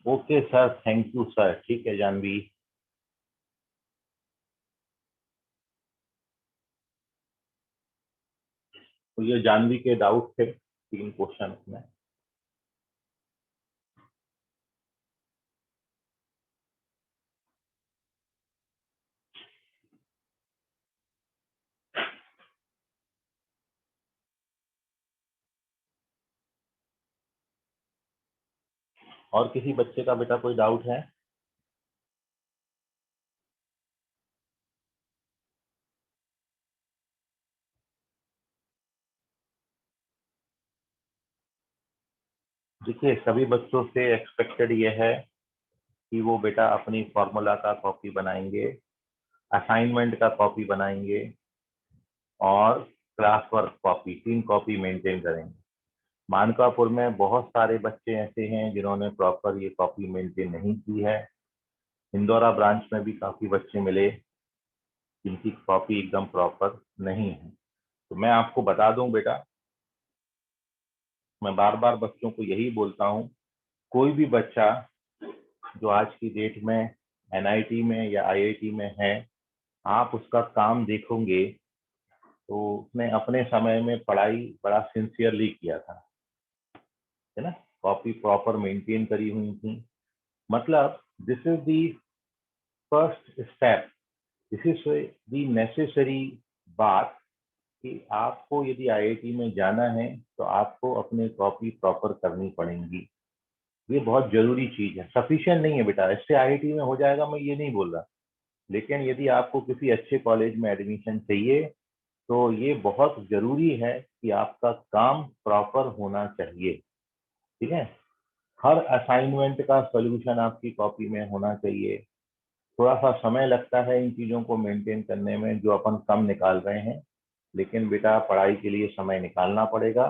Okay sir, thank you sir. ठीक है जानवी। तो ये जानवी के डाउट थे 3 क्वेश्चन में। और किसी बच्चे का बेटा कोई डाउट है? देखिए, सभी बच्चों से एक्सपेक्टेड ये है कि वो बेटा अपनी फॉर्मूला का कॉपी बनाएंगे, असाइनमेंट का कॉपी बनाएंगे और class work copy, 3 copy maintain करेंगे। मानकापुर में बहुत सारे बच्चे ऐसे हैं जिन्होंने प्रॉपर ये कॉपी मेंटेन नहीं की है। इंदौरा ब्रांच में भी काफी बच्चे मिले जिनकी कॉपी एकदम प्रॉपर नहीं है। तो मैं आपको बता दूं बेटा, मैं बार बार बच्चों को यही बोलता हूं, कोई भी बच्चा जो आज की डेट में एनआईटी में या आईआईटी में है, आप उसका काम देखोगे तो उसने अपने समय में पढ़ाई बड़ा सिंसियरली किया था, है ना। कॉपी प्रॉपर मेंटेन करी हुई थी। मतलब this is the first step, this is the necessary बात कि आपको यदि आईआईटी में जाना है तो आपको अपने कॉपी प्रॉपर करनी पड़ेंगी। ये बहुत जरूरी चीज है, सफिशिएंट नहीं है बेटा। इससे आईआईटी में हो जाएगा मैं ये नहीं बोल रहा, लेकिन यदि आपको किसी अच्छे कॉलेज में एडमिशन चाहिए तो ये बहुत जरूरी है कि आपका काम प्रॉपर होना चाहिए। ठीक है, हर असाइनमेंट का सॉल्यूशन आपकी कॉपी में होना चाहिए। थोड़ा सा समय लगता है इन चीजों को मेंटेन करने में जो अपन कम निकाल रहे हैं, लेकिन बेटा पढ़ाई के लिए समय निकालना पड़ेगा,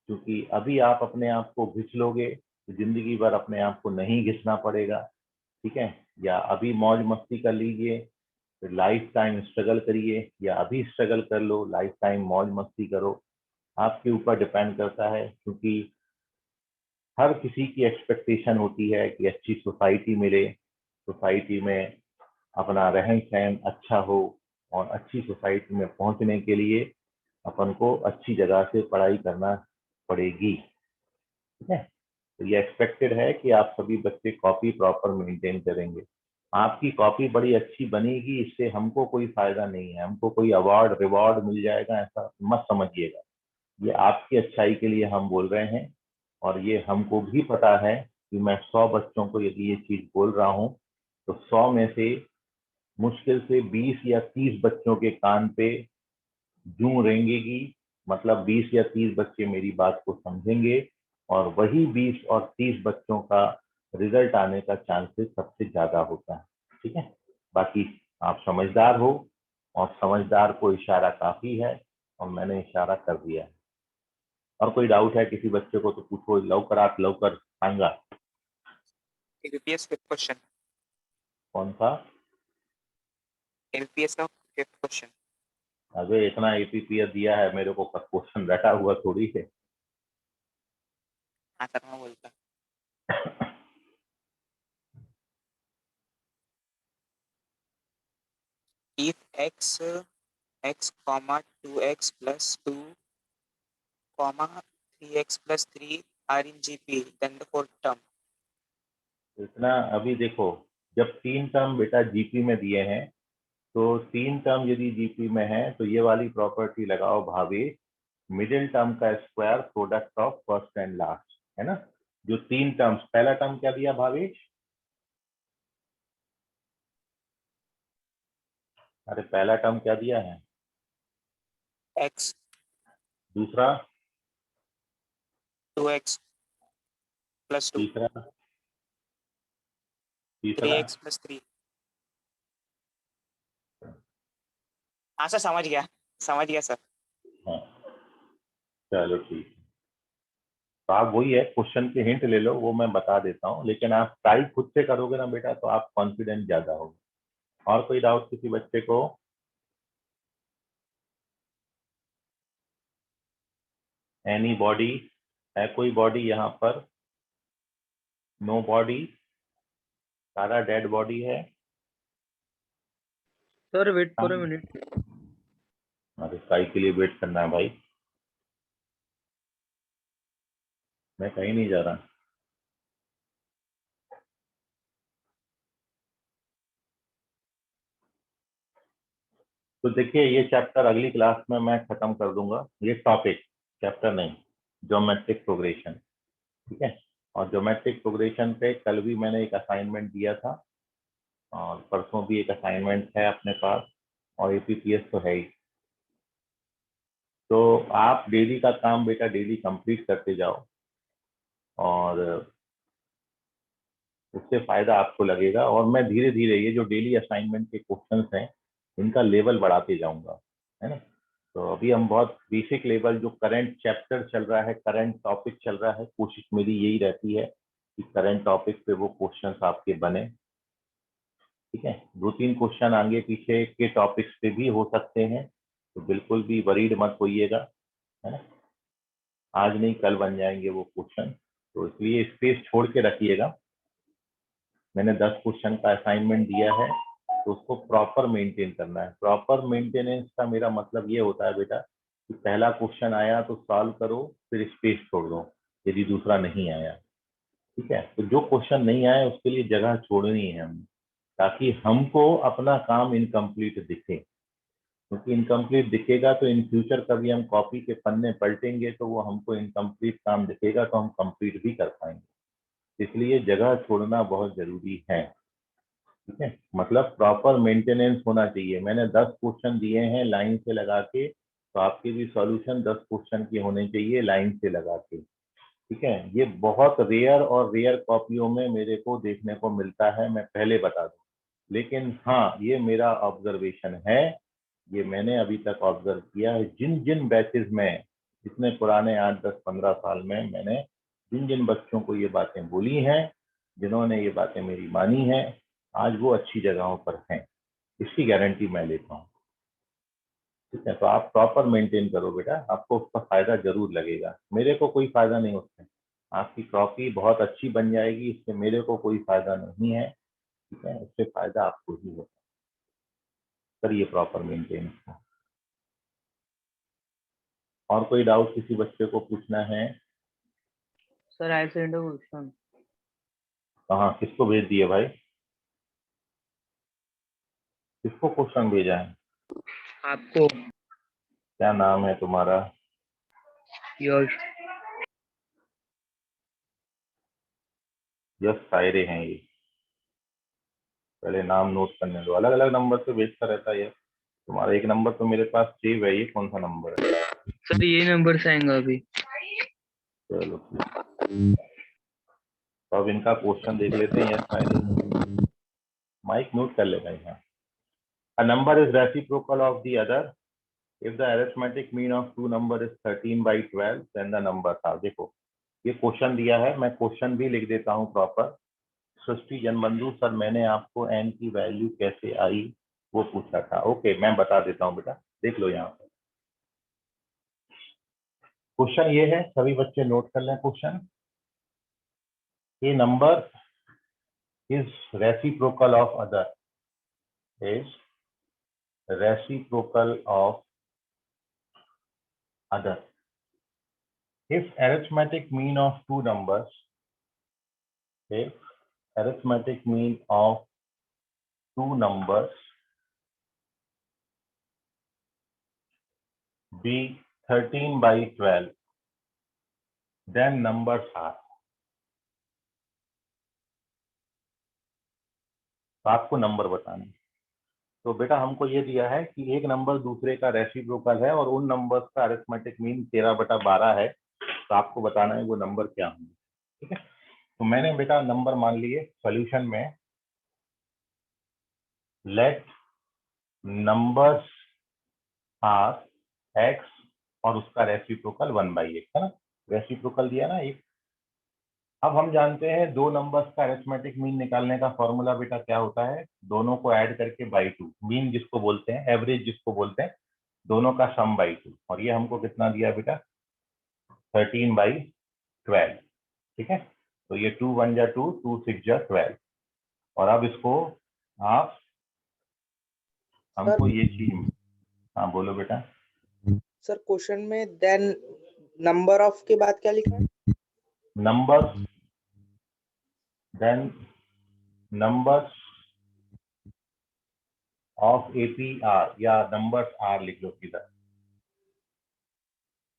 क्योंकि अभी आप अपने आप को घिस लोगे तो जिंदगी भर अपने आप को नहीं घिसना पड़ेगा। ठीक है, या अभी मौज मस्ती कर लीजिए फिर लाइफ टाइम स्ट्रगल करिए, या अभी स्ट्रगल कर लो लाइफ टाइम मौज मस्ती करो। आपके ऊपर डिपेंड करता है, क्योंकि हर किसी की एक्सपेक्टेशन होती है कि अच्छी सोसाइटी मिले, सोसाइटी में अपना रहन सहन अच्छा हो, और अच्छी सोसाइटी में पहुंचने के लिए अपन को अच्छी जगह से पढ़ाई करना पड़ेगी। ठीक है, तो ये एक्सपेक्टेड है कि आप सभी बच्चे कॉपी प्रॉपर मेंटेन करेंगे। आपकी कॉपी बड़ी अच्छी बनेगी, इससे हमको कोई फायदा नहीं है, हमको कोई अवार्ड रिवॉर्ड मिल जाएगा ऐसा मत समझिएगा। ये आपकी अच्छाई के लिए हम बोल रहे हैं, और ये हमको भी पता है कि मैं 100 बच्चों को यदि ये चीज बोल रहा हूँ तो 100 में से मुश्किल से 20 या 30 बच्चों के कान पे जूं रेंगेगी। मतलब 20 या 30 बच्चे मेरी बात को समझेंगे, और वही 20 और 30 बच्चों का रिजल्ट आने का चांसेस सबसे ज्यादा होता है। ठीक है, बाकी आप समझदार हो, और समझदार को इशारा काफी है, और मैंने इशारा कर दिया है। और कोई डाउट है किसी बच्चे को तो पूछो, लवकरात लवकर सांगा। LPS fifth question. कौन सा? LPS का fifth question. अबे इतना एपीपीएस दिया है मेरे को, क्वेश्चन रटा हुआ थोड़ी है। हाँ सर मैं बोलता if x comma 2x plus 2 comma 3x plus 3 are in GP, then the fourth term. इतना अभी देखो, जब 3 टर्म बेटा जीपी में दिए हैं तो 3 टर्म यदि जीपी में है तो ये वाली प्रॉपर्टी लगाओ भावेश, मिडिल टर्म का square product of first and last, है ना। जो 3 टर्म्स, पहला टर्म क्या दिया भावेश? अरे पहला टर्म क्या दिया है? x दूसरा? 2x plus 2 तीसरा? तीसरा? 3x plus 3. हाँ सर समझ गया सर. हाँ, चलो ठीक है। तो आप वही है, क्वेश्चन के हिंट ले लो, वो मैं बता देता हूँ, लेकिन आप ट्राई खुद से करोगे ना बेटा तो आप कॉन्फिडेंट ज्यादा होगे। और कोई डाउट किसी बच्चे को? Anybody? है कोई बॉडी यहाँ पर? Nobody? सारा डेड बॉडी है। Sir wait for a minute. अरे काई के लिए वेट करना है भाई, मैं कहीं नहीं जा रहा। तो देखिए ये चैप्टर अगली क्लास में मैं खत्म कर दूंगा, ये टॉपिक, चैप्टर नहीं, ज्योमेट्रिक प्रोग्रेशन, ठीक है। और ज्योमेट्रिक प्रोग्रेशन पे कल भी मैंने एक असाइनमेंट दिया था और परसों भी एक असाइनमेंट है अपने पास, और एपीपीएस तो है ही। तो आप डेली का काम बेटा डेली कंप्लीट करते जाओ और उससे फायदा आपको लगेगा। और मैं धीरे धीरे ये जो डेली असाइनमेंट के क्वेश्चंस हैं इनका लेवल बढ़ाते जाऊंगा, है ना। तो अभी हम बहुत बेसिक लेवल, जो करंट चैप्टर चल रहा है, करंट टॉपिक चल रहा है, कोशिश मेरी यही रहती है कि करंट टॉपिक पे वो क्वेश्चंस आपके बने, ठीक है। 2-3 क्वेश्चन आगे पीछे के टॉपिक्स पे भी हो सकते हैं, तो बिल्कुल भी वरीड मत होइएगा, है ना। आज नहीं कल बन जाएंगे वो क्वेश्चन, तो इसलिए स्पेस छोड़ के रखिएगा। मैंने 10 क्वेश्चन का असाइनमेंट दिया है तो उसको प्रॉपर मेंटेन करना है। प्रॉपर मेंटेनेंस का मेरा मतलब ये होता है बेटा कि पहला क्वेश्चन आया तो सॉल्व करो, फिर स्पेस छोड़ दो यदि दूसरा नहीं आया, ठीक है। तो जो क्वेश्चन नहीं आया उसके लिए जगह छोड़नी है हमें, ताकि हमको अपना काम इनकम्प्लीट दिखे, क्योंकि इनकम्प्लीट दिखेगा तो इन फ्यूचर कभी हम कॉपी के पन्ने पलटेंगे तो वो हमको इनकम्प्लीट काम दिखेगा तो हम कंप्लीट भी कर पाएंगे। इसलिए जगह छोड़ना बहुत जरूरी है, ठीक है। मतलब प्रॉपर मेंटेनेंस होना चाहिए। मैंने 10 क्वेश्चन दिए हैं लाइन से लगा के, तो आपके भी सॉल्यूशन 10 क्वेश्चन के होने चाहिए लाइन से लगा के, ठीक है। ये बहुत रेयर और रेयर कॉपियों में मेरे को देखने को मिलता है, मैं पहले बता दूं। लेकिन हाँ, ये मेरा ऑब्जर्वेशन है, ये मैंने अभी तक ऑब्जर्व किया है। जिन जिन बैचेस में, इतने पुराने 8, 10, 15 साल में मैंने जिन जिन बच्चों को ये बातें बोली हैं, जिन्होंने ये बातें मेरी मानी हैं, आज वो अच्छी जगहों पर हैं, इसकी गारंटी मैं लेता हूँ, ठीक है। तो आप प्रॉपर मेंटेन करो बेटा, आपको उसका फायदा जरूर लगेगा। मेरे को कोई फायदा नहीं उससे, आपकी कॉपी बहुत अच्छी बन जाएगी, इससे मेरे को कोई फायदा नहीं है, ठीक है। उससे फायदा आपको ही होगा, करिए प्रॉपर मेंटेन। और कोई डाउट किसी बच्चे को पूछना है? Sir I send a question. कहाँ, किसको भेज दिए भाई, किसको क्वेश्चन भेजा है? आपको। क्या नाम है तुम्हारा? यश। यस सायरे हैं ये, पहले नाम नोट करने दो। अलग अलग नंबर से भेजता रहता है ये। तुम्हारा एक नंबर तो मेरे पास सेव है, ये कौन सा नंबर है? सर ये नंबर से आएगा अभी। चलो तो अब इनका क्वेश्चन देख लेते हैं। यस सायरे, माइक म्यूट कर लेगा यहाँ। A number is reciprocal of the other if the arithmetic mean of two number is 13/12 then the numbers are। देखो ये क्वेश्चन दिया है, मैं क्वेश्चन भी लिख देता हूँ प्रॉपर। सृष्टि जनबंधु सर, मैंने आपको n की वैल्यू कैसे आई वो पूछा था। ओके, मैं बता देता हूँ बेटा, देख लो यहाँ पर क्वेश्चन ये है, सभी बच्चे नोट कर लें क्वेश्चन। ये number is reciprocal of other, is reciprocal of other if arithmetic mean of two numbers, if arithmetic mean of two numbers be 13/12 then numbers are। तो आपको नंबर बताने, तो बेटा हमको ये दिया है कि एक नंबर दूसरे का रेसिप्रोकल है और उन नंबर्स का अरिथमेटिक मीन 13/12 है, तो आपको बताना है वो नंबर क्या होंगे, ठीक है। तो मैंने बेटा नंबर मान लिए सॉल्यूशन में, लेट नंबर्स आर एक्स और उसका रेसिप्रोकल 1/x, है ना। रेसिप्रोकल दिया ना एक। अब हम जानते हैं दो नंबर्स का अरिथमेटिक मीन निकालने का फॉर्मूला बेटा क्या होता है, दोनों को ऐड करके बाई 2, मीन जिसको बोलते हैं, एवरेज जिसको बोलते हैं, दोनों का सम बाई 2। और ये हमको कितना दिया बेटा, 13/12, ठीक है। तो ये 2 1 जा 2, 2 6 जा 12, और अब इसको आप हमको ये चीज, हाँ बोलो बेटा। सर क्वेश्चन में देन नंबर ऑफ के बाद क्या लिखा है? Numbers, then numbers of APR या नंबर्स R लिख लो सीधा।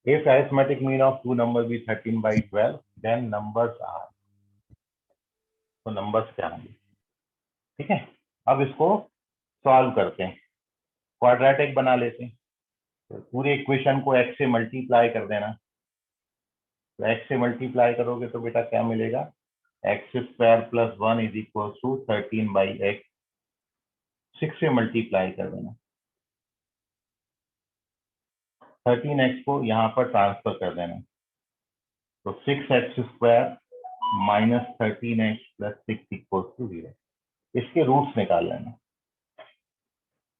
If arithmetic mean of two numbers be 13/12, then numbers are, तो नंबर्स क्या होंगे? ठीक है, अब इसको सॉल्व करते हैं, क्वाड्रेटिक बना लेते हैं। तो पूरे इक्वेशन को x से मल्टीप्लाई कर देना। तो x से मल्टीप्लाई करोगे तो बेटा क्या मिलेगा? x² + 1 = 13/x। 6 से मल्टीप्लाई कर देना। 13x को यहाँ पर ट्रांसफर कर देना। तो 6x² - 13x + 6 = 0। इसके रूट्स निकाल लेना।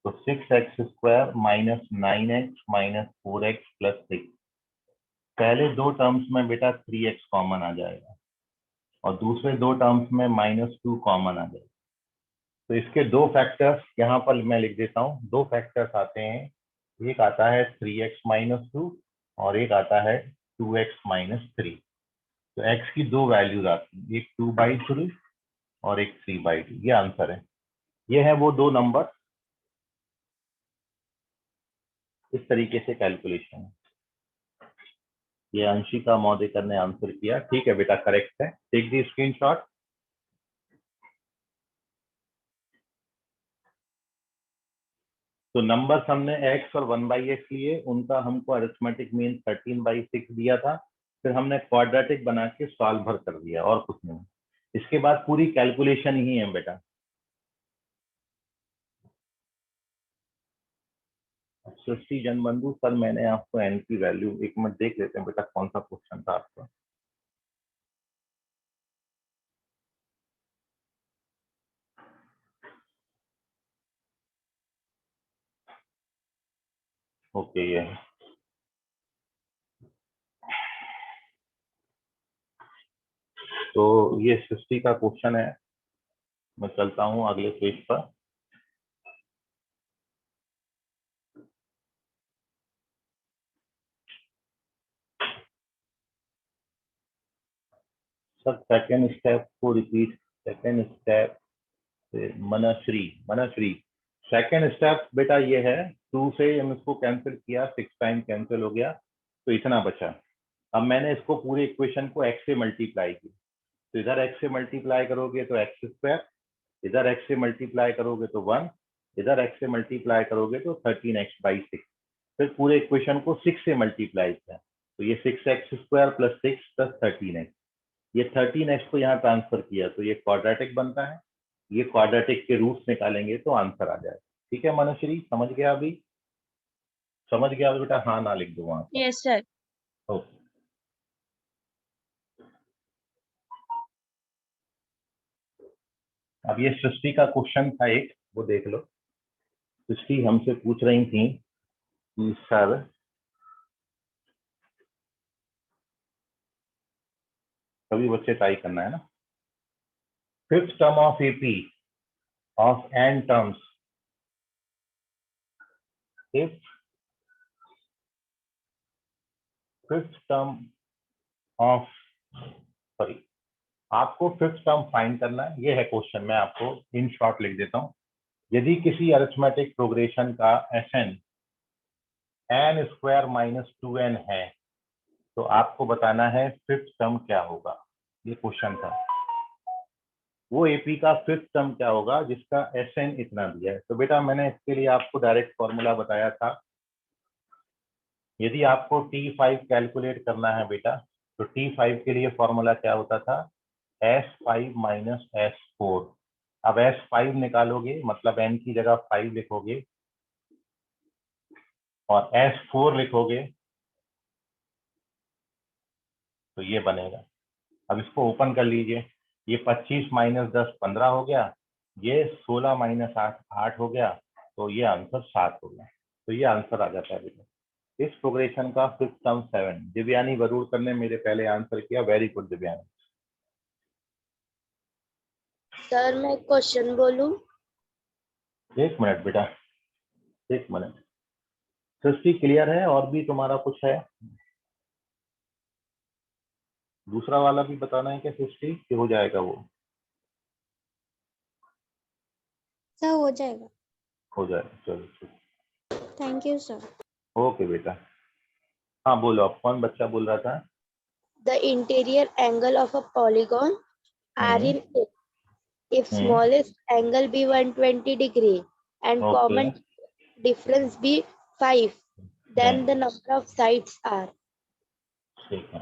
तो 6x² - 9x - 4x + 6। पहले दो टर्म्स में बेटा 3x कॉमन आ जाएगा और दूसरे दो टर्म्स में -2 कॉमन आ जाएगा। तो इसके दो फैक्टर्स यहाँ पर मैं लिख देता हूँ। दो फैक्टर्स आते हैं, एक आता है 3x - 2 और एक आता है 2x - 3। तो x की दो वैल्यूज आती हैं, एक 2/3 और एक 3/2। ये आंसर है। ये है वो दो नंबर। इस तरीके से कैलकुलेशन है। ये अंशिका मौदेकर ने आंसर किया। ठीक है बेटा, करेक्ट है। Take the screenshot. तो नंबर्स हमने x और 1/x लिए, उनका हमको अरिथमेटिक मीन 13/6 दिया था। फिर हमने क्वाड्रेटिक बना के सॉल्व भर कर दिया और कुछ नहीं। इसके बाद पूरी कैलकुलेशन ही है बेटा। सृष्टि जनबंधु सर, मैंने आपको n की वैल्यू, एक मिनट देख लेते हैं बेटा कौन सा क्वेश्चन था आपका। ओके, ये है। तो ये सृष्टि का क्वेश्चन है। मैं चलता हूँ अगले पेज पर। सर सेकेंड स्टेप को repeat. Second step Manashree second step बेटा ये है, 2 से हम इसको कैंसिल किया, 6 टाइम कैंसिल हो गया, तो इतना बचा। अब मैंने इसको पूरे इक्वेशन को x से मल्टीप्लाई की। तो इधर x से मल्टीप्लाई करोगे तो x², इधर x से मल्टीप्लाई करोगे तो 1, इधर x से मल्टीप्लाई करोगे तो 13x/6। फिर पूरे इक्वेशन को 6 से मल्टीप्लाई किया, तो ये 6x² + 6 + 13x। ये 13x को यहाँ ट्रांसफर किया तो ये क्वाड्रेटिक बनता है। ये क्वाड्रेटिक के रूट्स निकालेंगे तो आंसर आ जाएगा। ठीक है मनश्री, समझ गया? अभी समझ गया बेटा? हाँ ना लिख दो वहां पर। Yes sir. ओके। अब ये सृष्टि का क्वेश्चन था एक, वो देख लो। सृष्टि हमसे पूछ रही थी कि सर सभी बच्चे ट्राई करना है ना। Fifth term of AP of n terms, if fifth term of, sorry, आपको फिफ्थ टर्म फाइंड करना है। ये है क्वेश्चन, मैं आपको इन शॉर्ट लिख देता हूँ। यदि किसी अरिथमेटिक प्रोग्रेशन का Sn n² - 2n है, तो आपको बताना है फिफ्थ टर्म क्या होगा। ये क्वेश्चन था। वो एपी का फिफ्थ टर्म क्या होगा जिसका Sn इतना दिया है। तो बेटा मैंने इसके लिए आपको डायरेक्ट फॉर्मूला बताया था। यदि आपको T5 कैलकुलेट करना है बेटा, तो T5 के लिए फॉर्मूला क्या होता था? S5 - S4। अब S5 निकालोगे, मतलब n की जगह 5 लिखोगे और S4 लिखोगे तो ये बनेगा। अब इसको ओपन कर लीजिए। ये 25 - 10 15 हो गया, ये 16 - 8 8 हो गया, तो ये आंसर 7 हो गया। तो ये आंसर आ जाता है बेटा इस प्रोग्रेशन का फिफ्थ टर्म 7। दिव्यानी वरुड़कर ने मेरे पहले आंसर किया। Very good Divyani. सर मैं क्वेश्चन बोलूं? एक मिनट बेटा, एक मिनट। सृष्टि क्लियर है? और भी तुम्हारा कुछ है? दूसरा वाला भी बताना है क्या सृष्टि, कि हो जाएगा वो? सर हो जाएगा। हो जाएगा, चलो ठीक। Thank you sir. ओके बेटा। हाँ बोलो, अब कौन बच्चा बोल रहा था? The interior angle of a polygon are in A. If hmm, smallest angle be 120 degree and okay. common difference be 5, then the number of sides are. ठीक है।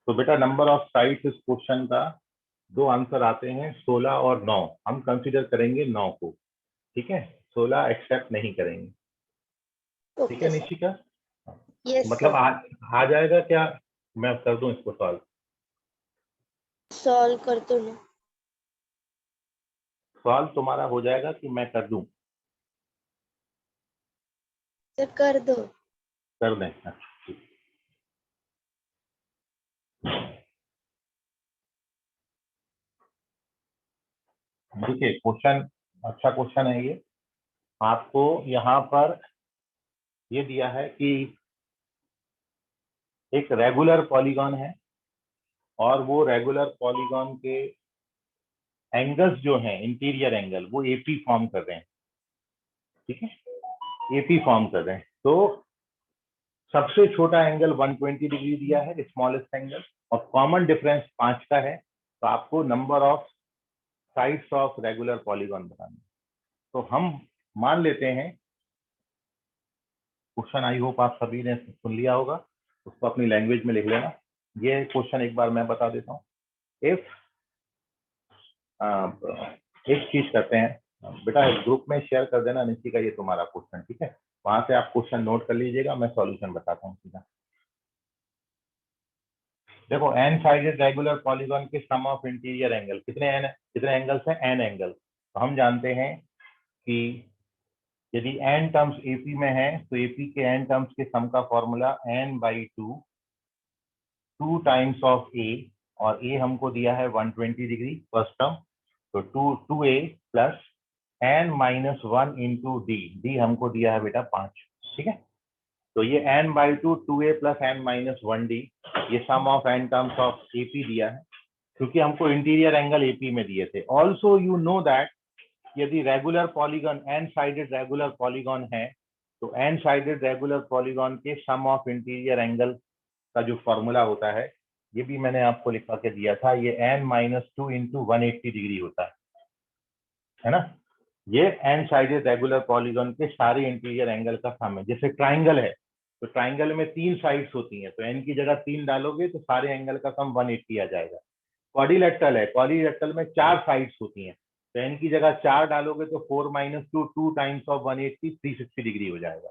तो बेटा नंबर ऑफ साइड्स इस क्वेश्चन का दो आंसर आते हैं, 16 और 9। हम कंसीडर करेंगे 9 को, ठीक है? 16 एक्सेप्ट नहीं करेंगे, ठीक है Okay sir. निशिका? Yes मतलब sir. आ जाएगा क्या? मैं कर दूं इसको सॉल्व? Solve कर दो ना। सॉल्व तुम्हारा हो जाएगा कि मैं कर दूं? सर कर दो। कर दें? अच्छा, ठीक। देखिए क्वेश्चन अच्छा क्वेश्चन है ये। आपको यहाँ पर ये दिया है कि एक रेगुलर पॉलीगॉन है और वो रेगुलर पॉलीगॉन के एंगल्स जो हैं, इंटीरियर एंगल, वो एपी फॉर्म कर रहे हैं, ठीक है? एपी फॉर्म कर रहे हैं। तो सबसे छोटा एंगल 120 डिग्री दिया है, स्मॉलेस्ट एंगल, और कॉमन डिफरेंस 5 का है। तो आपको number of sides of regular polygon बताना है। तो हम मान लेते हैं, क्वेश्चन आई होप आप सभी ने सुन लिया होगा, उसको अपनी लैंग्वेज में लिख लेना। ये क्वेश्चन एक बार मैं बता देता हूँ। इफ एक चीज करते हैं बेटा, ग्रुप में शेयर कर देना नीचे का ये तुम्हारा क्वेश्चन, ठीक है? वहां से आप क्वेश्चन नोट कर लीजिएगा, मैं सॉल्यूशन बताता हूँ सीधा। देखो एन साइडेड रेगुलर पॉलीगॉन के सम ऑफ इंटीरियर एंगल कितने एंगल्स हैं? An angle. तो हम जानते हैं कि यदि एन टर्म्स एपी में है तो एपी के एन टर्म्स के सम का formula N by 2 times of A, और ए हमको दिया है 120 डिग्री फर्स्ट टर्म, तो 2a plus N minus 1 into D हमको दिया है बेटा 5, ठीक है? तो ये n by 2a plus N minus 1d, ये sum of N terms of AP दिया है, क्योंकि हमको इंटीरियर एंगल एपी में दिए थे। ऑल्सो यू नो दैट यदि regular polygon N sided regular polygon है तो एन साइडेड रेगुलर पॉलीगॉन के सम ऑफ इंटीरियर एंगल का जो फॉर्मूला होता है, ये भी मैंने आपको लिखा के दिया था, ये n माइनस 2 इंटू 180 डिग्री होता है ना? ये एन साइडेड रेगुलर पॉलीगॉन के सारे इंटीरियर एंगल का सम है। जैसे ट्राइंगल है तो ट्राइंगल में 3 साइड्स होती हैं, तो एन की जगह 3 डालोगे तो सारे एंगल का सम 180 आ जाएगा। क्वाड्रिलेटरल है, क्वाड्रिलेटरल में 4 साइड्स होती हैं, तो एन की जगह 4 डालोगे तो 4 माइनस 2 टाइम्स ऑफ 180 360 डिग्री हो जाएगा,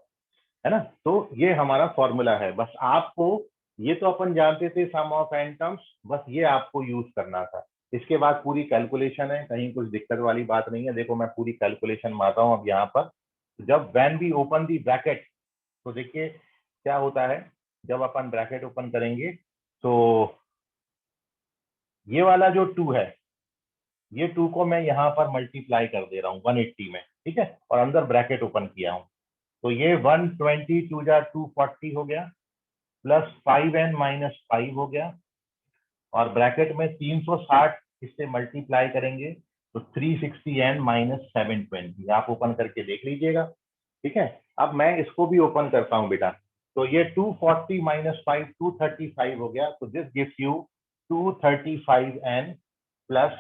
है ना? तो ये हमारा फॉर्मूला है। बस आपको, ये तो अपन जानते थे सम ऑफ एन टर्म्स, बस ये आपको यूज करना था। इसके बाद पूरी कैलकुलेशन है, कहीं कुछ दिक्कत वाली बात नहीं है। देखो मैं पूरी कैलकुलेशन मारता हूँ अब यहाँ पर। जब when we open the bracket, तो देखिए क्या होता है, जब अपन ब्रैकेट ओपन करेंगे तो ये वाला जो 2 है, ये 2 को मैं यहाँ पर मल्टीप्लाई कर दे रहा हूँ 180 में, ठीक है? और अंदर ब्रैकेट ओपन किया हूँ, तो ये 120 2 जा 240 हो गया, प्लस 5n माइनस 5 हो गया, और ब्रैकेट में 360 इससे मल्टीप्लाई करेंगे तो 360n माइनस 720, आप ओपन करके देख लीजिएगा, ठीक है? अब मैं इसको भी ओपन करता हूँ बेटा, तो ये 240 माइनस 5 235 हो गया, तो this gives you 235n plus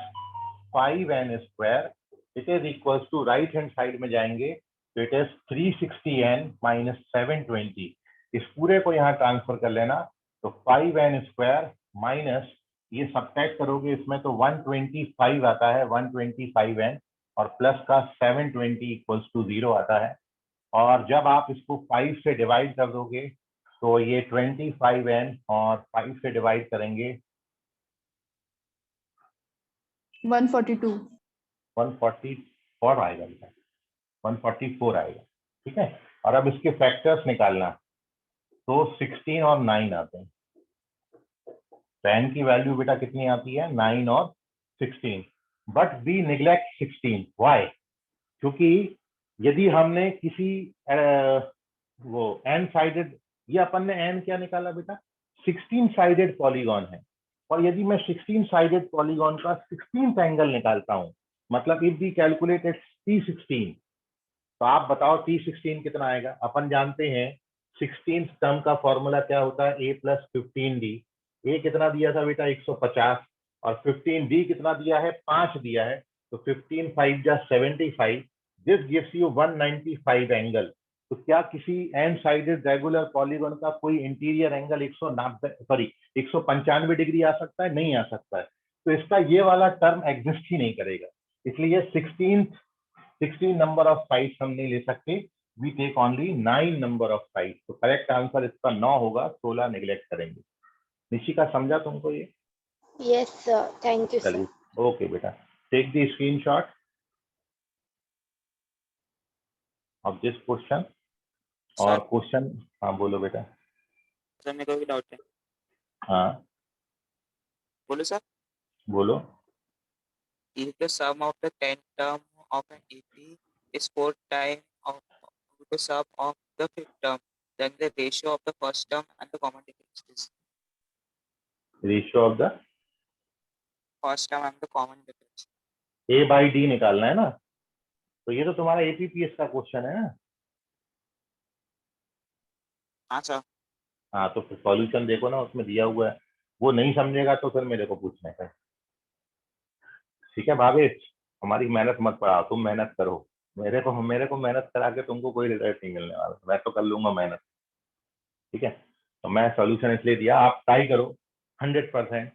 5n square, it is equals to, right hand side में जाएंगे तो इट इज 360n माइनस 720, इस पूरे को यहाँ ट्रांसफर कर लेना, तो 5n स्क्वायर माइनस, ये सब्ट्रैक्ट करोगे इसमें तो 125 आता है, 125n, और प्लस का 720 इक्वल्स टू 0 आता है। और जब आप इसको 5 से डिवाइड कर दोगे तो ये 25n और 5 से डिवाइड करेंगे 144 आएगा, 144 आएगा, ठीक है? और अब इसके फैक्टर्स निकालना, तो 16 और 9 आते हैं, तो n की वैल्यू बेटा कितनी आती है? 9 और 16। But we neglect 16। व्हाई? क्योंकि यदि हमने किसी वो एन साइडेड, ये अपन ने एन क्या निकाला बेटा, 16 साइडेड पॉलीगॉन है, और यदि मैं 16 साइडेड पॉलीगॉन का 16th एंगल निकालता हूं, मतलब इफ वी कैलकुलेटेड T16, तो आप बताओ T16 कितना आएगा? अपन जानते हैं 16th टर्म का फॉर्मूला क्या होता है, a + 15d। a कितना दिया था बेटा, 150, और 15d कितना दिया है, 5 दिया है, तो 15 5 जा 75, दिस गिव्स यू 195 एंगल। तो क्या किसी एन साइडेड रेगुलर पॉलीगॉन का कोई इंटीरियर एंगल 195 डिग्री आ सकता है? नहीं आ सकता है। तो इसका ये वाला टर्म एग्जिस्ट ही नहीं करेगा, इसलिए 16 नंबर ऑफ साइड्स हम नहीं ले सकते, we take only 9 number of sides. तो करेक्ट आंसर इसका 9 होगा, 16 निगलेक्ट करेंगे। निशिका समझा तुमको ये? Yes, sir. Thank you, sir. चलिए, ओके बेटा, take the screenshot of this question. और सर क्वेश्चन, हाँ बोलो बेटा। सर मेरे को भी डाउट है, हाँ बोलो सर। बोलो। If the sum of the 10 term of an EP is 4 times of the sum of the 5th term, then the ratio of the first term and the common difference is ratio of the first term and the common difference. A/D निकालना है ना, तो ये तो तुम्हारा APPS का question है ना। हाँ सर। हाँ, तो फिर सॉल्यूशन देखो ना, उसमें दिया हुआ है, वो नहीं समझेगा तो फिर मेरे को पूछना है। ठीक है भावेश, हमारी मेहनत मत पढ़ाओ, तुम मेहनत करो। मेरे को मेहनत करा के तुमको कोई रिजल्ट नहीं मिलने वाला, मैं तो कर लूंगा मेहनत। ठीक है, तो मैं सॉल्यूशन इसलिए दिया, आप ट्राई करो 100%,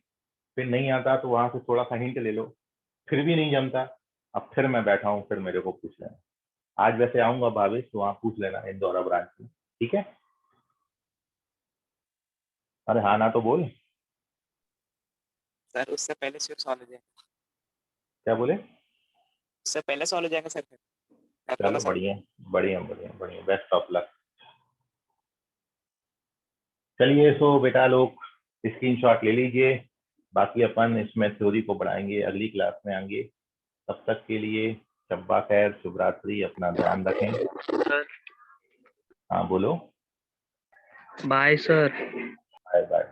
फिर नहीं आता तो वहां से थोड़ा सा हिंट ले लो, फिर भी नहीं जमता, अब फिर मैं बैठा हूँ, फिर मेरे को पूछ लेना। आज वैसे आऊंगा भावेश, तो वहां पूछ लेना इंदौरा ब्रांच में। ठीक है, अरे हाँ ना तो बोल। सर उससे पहले सिर्फ सॉल्व हो जाएगा, क्या बोले? उससे पहले सॉल्व हो जाएगा सर। फिर चलो बढ़िया बढ़िया बढ़िया बढ़िया, बेस्ट ऑफ लक। चलिए, सो बेटा लोग स्क्रीनशॉट ले लीजिए, बाकी अपन इसमें थ्योरी को बढ़ाएंगे, अगली क्लास में आएंगे। तब तक के लिए शब्बा खैर, शुभ रात्रि, अपना ध्यान रखें। हाँ बोलो। Bye sir. Bye bye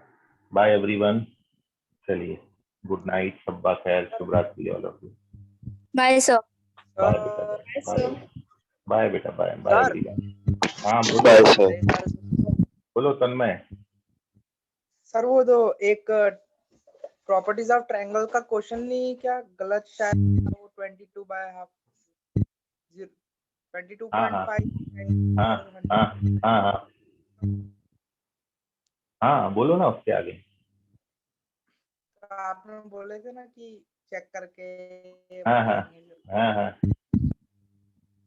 bye everyone. चलिए, गुड नाइट, शब्बा खैर, शुभ रात्रि all of you. Bye, sir. Bye बेटा, बाय बाय बेटा, बाय बाय सर। एवरीवन। हाँ बोलो सर बोलो तन्मय। सर वो जो एक प्रॉपर्टीज ऑफ ट्रायंगल का क्वेश्चन नहीं क्या गलत शायद, वो 22 बाय हाफ 22.5। हाँ हाँ हाँ हाँ हाँ, बोलो ना उसके आगे। आपने बोले थे ना कि चेक करके हाँ हाँ बताएंगे। हाँ हाँ,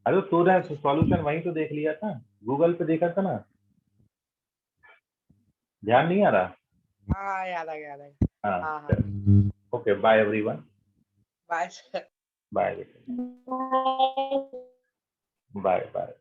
अरे तूने सॉल्यूशन वहीं तो देख लिया था, गूगल पे देखा था ना, ध्यान नहीं आ रहा? हाँ याद आ गया। हाँ हाँ चलो, okay, bye everyone, bye sir. Bye बेटा, बाय बाय।